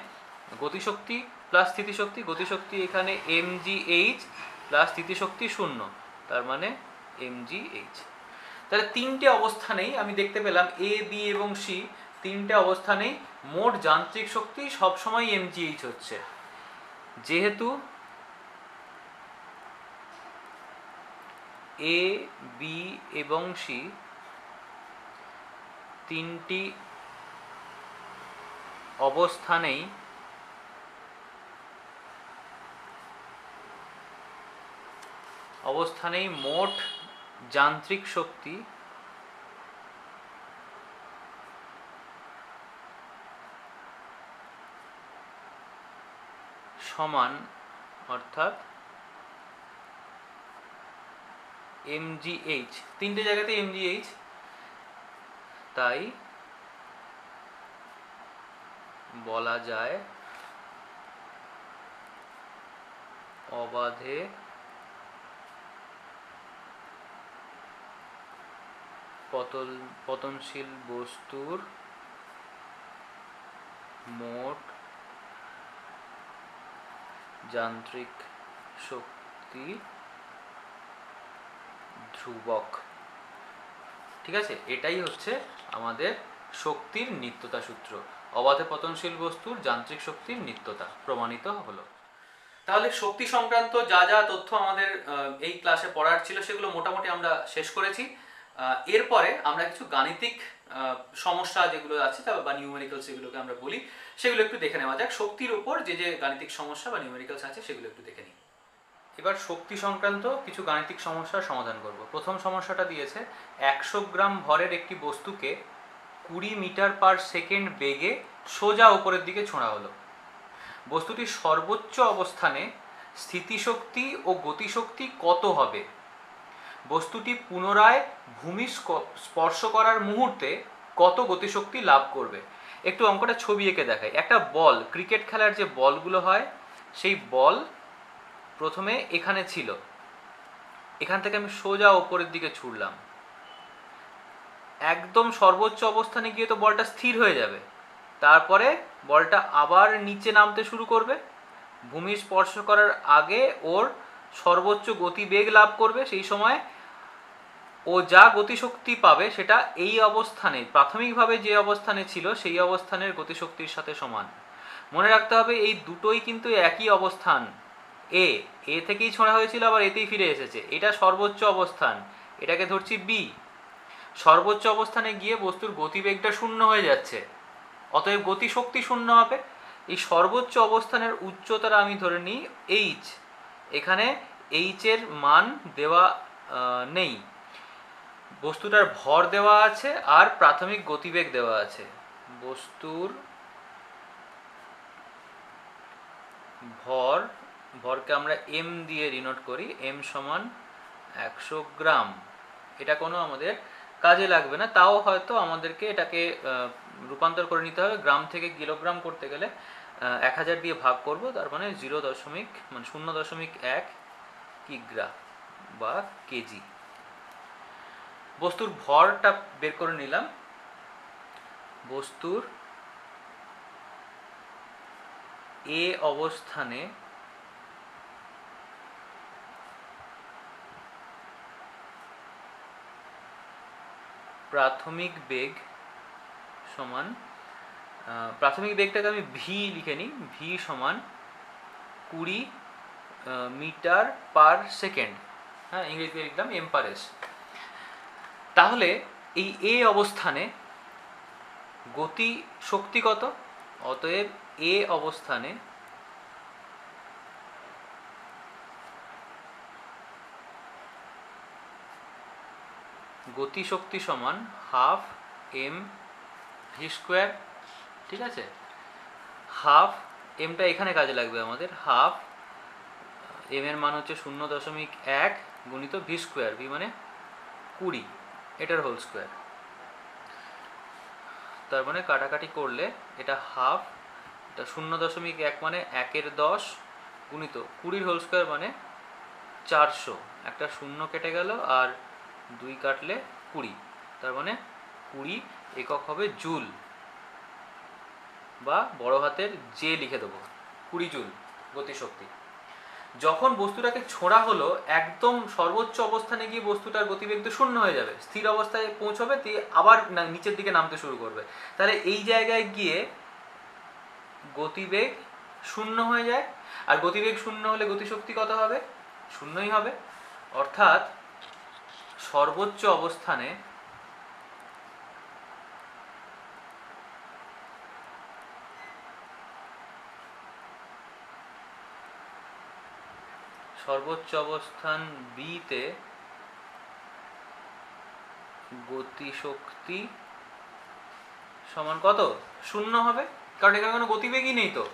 গতিশক্তি প্লাস স্থিতিশক্তি, গতিশক্তি এখানে mgh প্লাস স্থিতিশক্তি 0, তার মানে mgh। তাহলে তিনটে অবস্থানেই আমি দেখতে পেলাম, এ বি এবং সি তিনটে অবস্থানেই মোট যান্ত্রিক শক্তি সবসময় mgh হচ্ছে। যেহেতু এ বি এবং সি তিনটি অবস্থানেই মোট যান্ত্রিক শক্তি সমান, অর্থাৎ mgh, তিনটে জায়গাতে mgh, তাই বলা যায় অবাধে পতনশীল বস্তুর মোট যান্ত্রিক শক্তি ধ্রুবক। ঠিক আছে, এটাই হচ্ছে আমাদের শক্তির নিত্যতা সূত্র। অবাধে পতনশীল বস্তুর যান্ত্রিক শক্তির নিত্যতা প্রমাণিত হলো। তাহলে শক্তি সংক্রান্ত যা যা তথ্য আমাদের এই ক্লাসে পড়ার ছিল সেগুলো মোটামুটি আমরা শেষ করেছি। এরপরে আমরা কিছু গাণিতিক সমস্যা যেগুলো আছে বা নিউমেরিক্যালস যেগুলোকে আমরা বলি, সেগুলো একটু দেখে নেওয়া যাক। শক্তির উপর যে যে গাণিতিক সমস্যা বা নিউমেরিক্যালস আছে সেগুলো একটু দেখে নিই। এবার শক্তি সংক্রান্ত কিছু গাণিতিক সমস্যার সমাধান করব। প্রথম সমস্যাটা দিয়েছে 100 গ্রাম ভরের একটি বস্তুকে 20 মিটার পার সেকেন্ড বেগে সোজা উপরের দিকে ছোঁড়া হলো। বস্তুটির সর্বোচ্চ অবস্থানে স্থিতিশক্তি ও গতিশক্তি কত হবে? বস্তুটি পুনরায় ভূমি স্পর্শ করার মুহূর্তে কত গতিশক্তি লাভ করবে? একটু অঙ্কটা ছবি এঁকে দেখাই। একটা বল, ক্রিকেট খেলার যে বলগুলো হয় সেই বল প্রথমে এখানে ছিল, এখান থেকে আমি সোজা ওপরের দিকে ছুড়লাম, একদম সর্বোচ্চ অবস্থানে গিয়ে তো বলটা স্থির হয়ে যাবে, তারপরে বলটা আবার নিচে নামতে শুরু করবে, ভূমি স্পর্শ করার আগে ওর সর্বোচ্চ গতিবেগ লাভ করবে, সেই সময় ও যা গতিশক্তি পাবে সেটা এই অবস্থানে প্রাথমিকভাবে যে অবস্থানে ছিল সেই অবস্থানের গতিশক্তির সাথে সমান। মনে রাখতে হবে এই দুটোই কিন্তু একই অবস্থান, এ থেকেই ছোঁড়া হয়েছিল আবার এতেই ফিরে এসেছে, এটা সর্বোচ্চ অবস্থান, এটাকে ধরছি বি। সর্বোচ্চ অবস্থানে গিয়ে বস্তুর গতিবেগটা শূন্য হয়ে যাচ্ছে, অতএব গতিশক্তি শূন্য হবে। এই সর্বোচ্চ অবস্থানের উচ্চতার আমি ধরে নিই এইচ, এখানে এইচ এর মান দেওয়া নেই, বস্তুটার ভর দেওয়া আছে আর প্রাথমিক গতিবেগ দেওয়া আছে। বস্তুর ভরকে আমরা এম দিয়ে ডিনোট করি, এম সমান 100 গ্রাম। এটা কোনো আমাদের কাজে লাগবে না, তাও হয়তো আমাদেরকে এটাকে রূপান্তর করে নিতে হবে, গ্রাম থেকে কিলোগ্রাম করতে গেলে 1000 দিয়ে ভাগ করব, তার মানে 0.1 কিগ্রা বা কেজি। বস্তুর ভরটা বের করে নিলাম, বস্তুর এ অবস্থানে প্রাথমিক বেগ সমান, প্রাথমিক বেগটাকে আমি ভি লিখে নিই, ভি সমান 20 মিটার পার সেকেন্ড, হ্যাঁ ইংরেজিতে লিখলাম এম পার এস। তাহলে এই এ অবস্থানে গতি শক্তি কত? অতএব এ অবস্থানে গতি শক্তি সমান হাফ এম ভি স্কোয়ার, ঠিক আছে? হাফ এমটা এখানে কাজে লাগবে আমাদের, হাফ এম এর মান হচ্ছে 0.1 গুণিত ভি স্কোয়ার, ভি মানে 20, এটার হোল স্কোয়ার, তার মানে কাটাকাটি করলে এটা হাফ, এটা 0.1 মানে 1/10 গুণিত 20 হোল স্কোয়ার মানে 400, একটা শূন্য কেটে গেল আর 2 কাটলে 20, তার মানে 20 একক হবে জুল, বা বড় হাতের জে লিখে দেবো, 20 জুল গতিশক্তি। যখন বস্তুটাকে ছোঁড়া হলো একদম সর্বোচ্চ অবস্থানে গিয়ে বস্তুটার গতিবেগ তো শূন্য হয়ে যাবে, স্থির অবস্থায় পৌঁছবে, দিয়ে আবার নিচের দিকে নামতে শুরু করবে, তাহলে এই জায়গায় গিয়ে গতিবেগ শূন্য হয়ে যায়, আর গতিবেগ শূন্য হলে গতিশক্তি কত হবে? শূন্যই হবে। অর্থাৎ সর্বোচ্চ অবস্থানে সর্বোচ্চ অবস্থান বিতে গতিশক্তি সমান কত? শূন্য হবে, কারণ এখানে কোনো গতিবেগই নেই। তো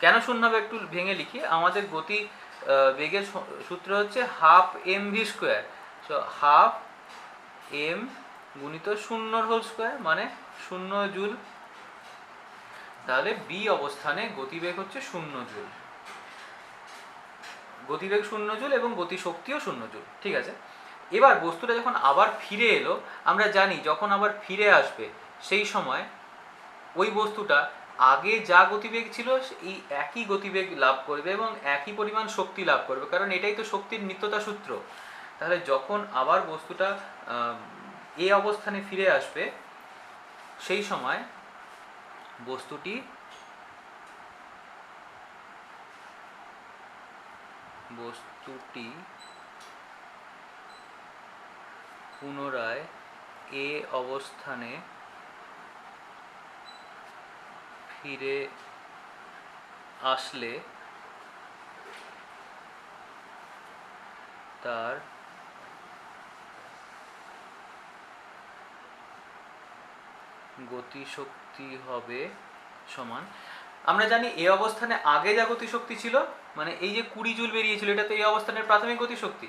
কেন শূন্য হবে একটু ভেঙে লিখি, আমাদের গতি বেগের সূত্র হচ্ছে half M V square, so half M গুণিত 0 হোল স্কোয়ার মানে 0 জুল, তাহলে বি অবস্থানে গতিবেগ হচ্ছে 0 জুল, গতিবেগ 0 জুল এবং গতিশক্তিও 0 জুল, ঠিক আছে? এবার বস্তুটা যখন আবার ফিরে এলো, আমরা জানি যখন আবার ফিরে আসবে সেই সময় ওই বস্তুটা আগে যা গতিবেগ ছিল এই একই গতিবেগ লাভ করবে এবং একই পরিমাণ শক্তি লাভ করবে, কারণ এটাই তো শক্তির নিত্যতা সূত্র। তাহলে যখন আবার বস্তুটা এই অবস্থানে ফিরে আসবে সেই সময় বস্তুটি পুনরায় এ অবস্থানে ফিরে আসলে তার গতিশক্তি হবে সমান, আমরা জানি এই অবস্থানে আগে যা গতিশক্তি ছিল, মানে এই যে 20 জুল বেরিয়েছিল, এটা তো এই অবস্থানের প্রাথমিক গতিশক্তি,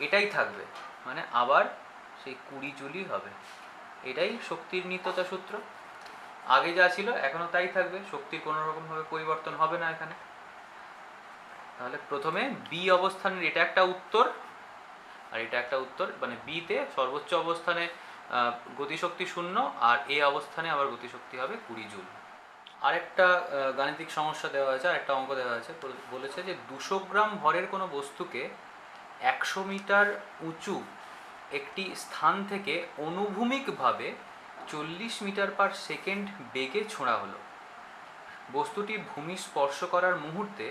এটাই থাকবে, মানে আবার সেই 20 জুলই হবে। এটাই শক্তির নিত্যতা সূত্র, আগে যা ছিল এখনো তাই থাকবে, শক্তির কোনো রকমভাবে পরিবর্তন হবে না এখানে। তাহলে প্রথমে বি অবস্থানের এটা একটা উত্তর আর এটা একটা উত্তর, মানে বিতে সর্বোচ্চ অবস্থানে গতিশক্তি 0 আর এ অবস্থানে আবার গতিশক্তি হবে 20 জুল। আরেকটা গাণিতিক সমস্যা দেওয়া আছে, আরেকটা অঙ্ক দেওয়া আছে, বলেছে যে 200 গ্রাম ভরের কোনো বস্তুকে 100 মিটার উঁচু একটি স্থান থেকে অনুভূমিকভাবে 40 মিটার পার সেকেন্ড বেগে ছোঁড়া হলো। বস্তুটি ভূমি স্পর্শ করার মুহূর্তে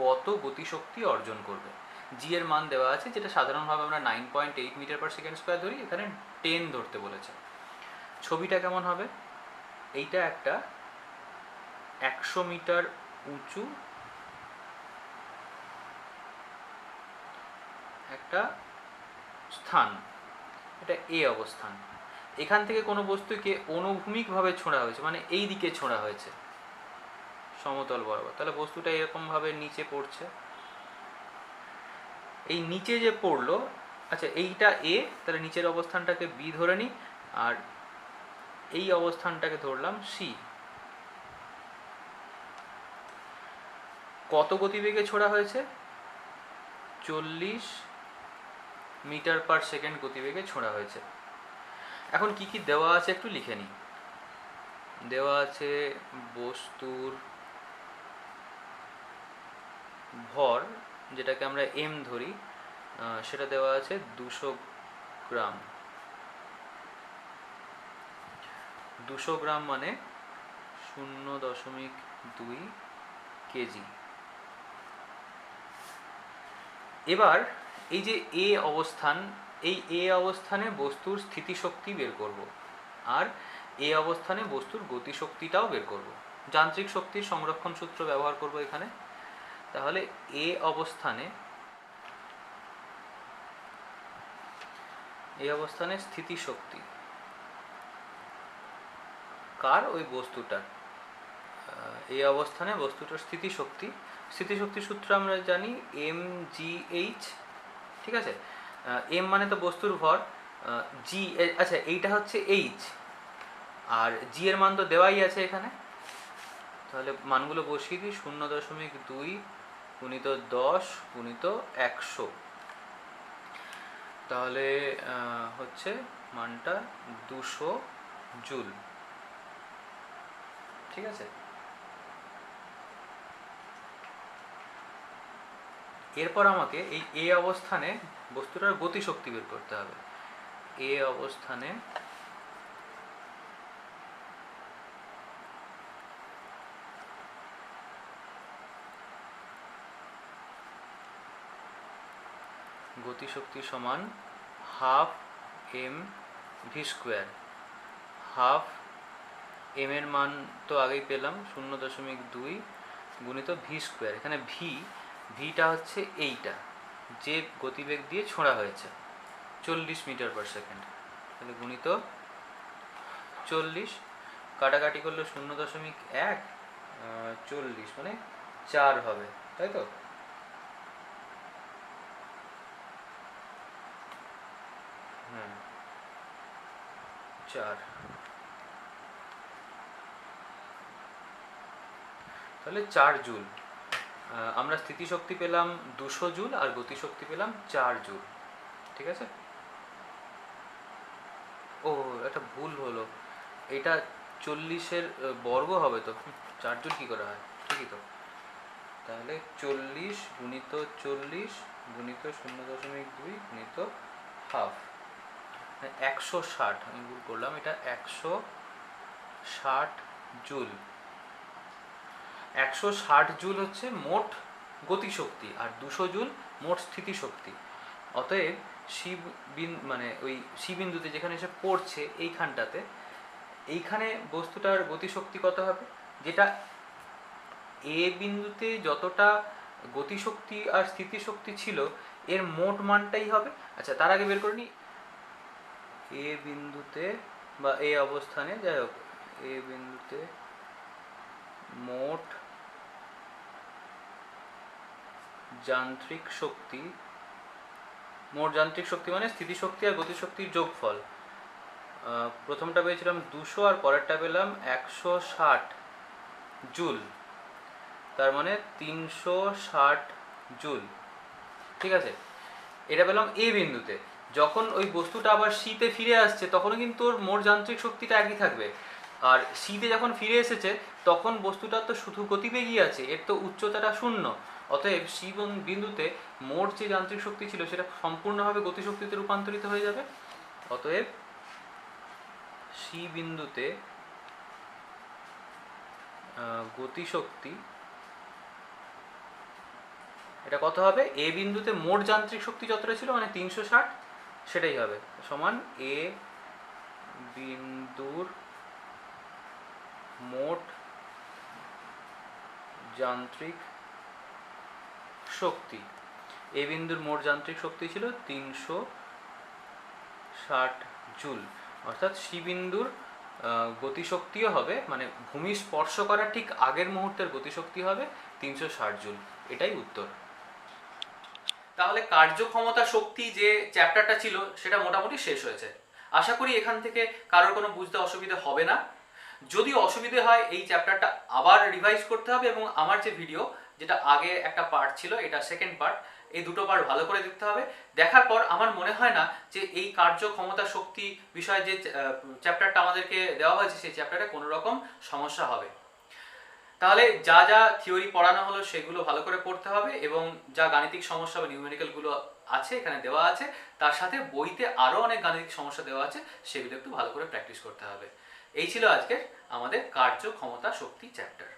কত গতিশক্তি অর্জন করবে? জি এর মান দেওয়া আছে, যেটা সাধারণভাবে আমরা 9.8 মিটার পার সেকেন্ড স্কোয়ার ধরি, এখানে 10 ধরতে বলেছে। ছবিটা কেমন হবে? এইটা একটা 100 মিটার উঁচু একটা স্থান, এটা এ অবস্থান। এখান থেকে কোনো বস্তুকে অনুভূমিকভাবে ছোঁড়া হয়েছে, মানে এই দিকে ছোঁড়া হয়েছে সমতল বরাবর। তাহলে বস্তুটা এরকমভাবে নিচে পড়ছে, এই নিচে যে পড়লো, আচ্ছা এইটা এ, তাহলে নিচের অবস্থানটাকে বি ধরে নিই, আর এই অবস্থানটাকে ধরলাম সি। কত গতিবেগে ছোড়া হয়েছে? 40 মিটার পার সেকেন্ড গতিবেগে ছোড়া হয়েছে। এখন কি কি দেওয়া আছে একটু লিখে নিই। দেওয়া আছে বস্তুর ভর, যেটাকে আমরা এম ধরি, সেটা দেওয়া আছে 200 গ্রাম। 200 গ্রাম মানে 0.2 কেজি। এবার এই যে এ অবস্থান, এই এ অবস্থানে বস্তুর স্থিতিশক্তি বের করব, আর এ অবস্থানে বস্তুর গতিশক্তিটাও বের করব। যান্ত্রিক শক্তির সংরক্ষণ সূত্র ব্যবহার করব এখানে। তাহলে এ অবস্থানে স্থিতিশক্তি কার? ওই বস্তুটার। এই অবস্থানে বস্তুটার স্থিতিশক্তির সূত্র আমরা জানি mgh, ঠিক আছে। এম মানে তো বস্তুর ভর, জি, আচ্ছা এইটা হচ্ছে এইচ, আর জি এর মান তো দেওয়াই আছে এখানে। তাহলে মানগুলো বসিয়ে দিই, 0.2 গুণিত 10 গুণিত 100, তাহলে হচ্ছে মানটা 200 জুল, ঠিক আছে। এরপর আমাকে এই এ অবস্থানে বস্তুটার গতিশক্তি বের করতে হবে। এ অবস্থানে গতিশক্তি সমান half M V square. Half M এর মান তো আগেই পেলাম 0.2 গুণিত ভি স্কোয়ার। এখানে ভিটা হচ্ছে এইটা, যে গতিবেগ দিয়ে ছোঁড়া হয়েছে 40 মিটার পার সেকেন্ড, তাহলে গুণিত 40, কাটাকাটি করলে 0.1, 40 মানে 4 হবে, তাই তো। হ্যাঁ 4, তাহলে 4 জুল। আমরা স্থিতিশক্তি পেলাম 200 জুল আর গতিশক্তি পেলাম 4 জুল, ঠিক আছে। ও একটা ভুল হলো, এটা 40-এর বর্গ হবে তো, 4 জুল কী করে হয়, ঠিকই তো। তাহলে 40 গুণিত 40 গুণিত 0.2 গুণিত হাফ, 160, আমি ভুল করলাম, এটা 160 জুল। 160 জুল হচ্ছে মোট গতিশক্তি, আর 200 জুল মোট স্থিতিশক্তি। অতএব মানে ওই সি বিন্দুতে যেখানে এসে পড়ছে এইখানটাতে, এইখানে বস্তুটার গতিশক্তি কত হবে? যেটা এ বিন্দুতে যতটা গতিশক্তি আর স্থিতিশক্তি ছিল এর মোট মানটাই হবে। আচ্ছা তার আগে বের করে নিই, এ বিন্দুতে বা এ অবস্থানে, যাই হোক, এ বিন্দুতে মোট যান্ত্রিক শক্তি মানে স্থিতিশক্তি আর গতিশক্তির যোগফল। প্রথমটা পেয়েছিলাম 200 আর পরেরটা পেলাম 160 জুল, তার মানে 360 জুল। ঠিক আছে, এটা পেলাম এ বিন্দুতে। যখন ওই বস্তুটা আবার সিতে ফিরে আসছে তখনও কিন্তু ওর মোট যান্ত্রিক শক্তিটা একই থাকবে। আর সিতে যখন ফিরে এসেছে তখন বস্তুটা তো শুধু গতিবেগই আছে, এর তো উচ্চতাটা শূন্য। অতএব সি বিন্দুতে মোট যে যান্ত্রিক শক্তি ছিল সেটা সম্পূর্ণভাবে গতিশক্তিতে রূপান্তরিত হয়ে যাবে। অতএব সি বিন্দুতে গতিশক্তি, এটা কত হবে, এ বিন্দুতে মোট যান্ত্রিক শক্তি যতটা ছিল মানে 360, সেটাই হবে সমান এ বিন্দুর মোট যান্ত্রিক শক্তি। এ বিন্দুর মোট যান্ত্রিক শক্তি ছিল 360 জুল, অর্থাৎ সি বিন্দুর গতিশক্তিও হবে, মানে ভূমি স্পর্শ করার ঠিক আগের মুহূর্তের গতিশক্তি হবে 360 জুল। এটাই উত্তর। তাহলে কার্যক্ষমতা শক্তি যে চ্যাপ্টারটা ছিল সেটা মোটামুটি শেষ হয়েছে। আশা করি এখান থেকে কারোর কোনো বুঝতে অসুবিধা হবে না। যদি অসুবিধে হয় এই চ্যাপ্টারটা আবার রিভাইজ করতে হবে, এবং আমার যে ভিডিও, যেটা আগে একটা পার্ট ছিল, এটা সেকেন্ড পার্ট, এই দুটো পার্ট ভালো করে দেখতে হবে। দেখার পর আমার মনে হয় না যে এই কার্যক্ষমতা শক্তি বিষয়ে যে চ্যাপ্টারটা আমাদেরকে দেওয়া হয়েছে সেই চ্যাপ্টারে কোনো রকম সমস্যা হবে। তাহলে যা যা থিওরি পড়ানো হলো সেগুলো ভালো করে পড়তে হবে, এবং যা গাণিতিক সমস্যা বা নিউমেরিক্যালগুলো আছে এখানে দেওয়া আছে, তার সাথে বইতে আরও অনেক গাণিতিক সমস্যা দেওয়া আছে, সেগুলো একটু ভালো করে প্র্যাকটিস করতে হবে। এই ছিল আজকের আমাদের কার্যক্ষমতা শক্তি চ্যাপ্টার।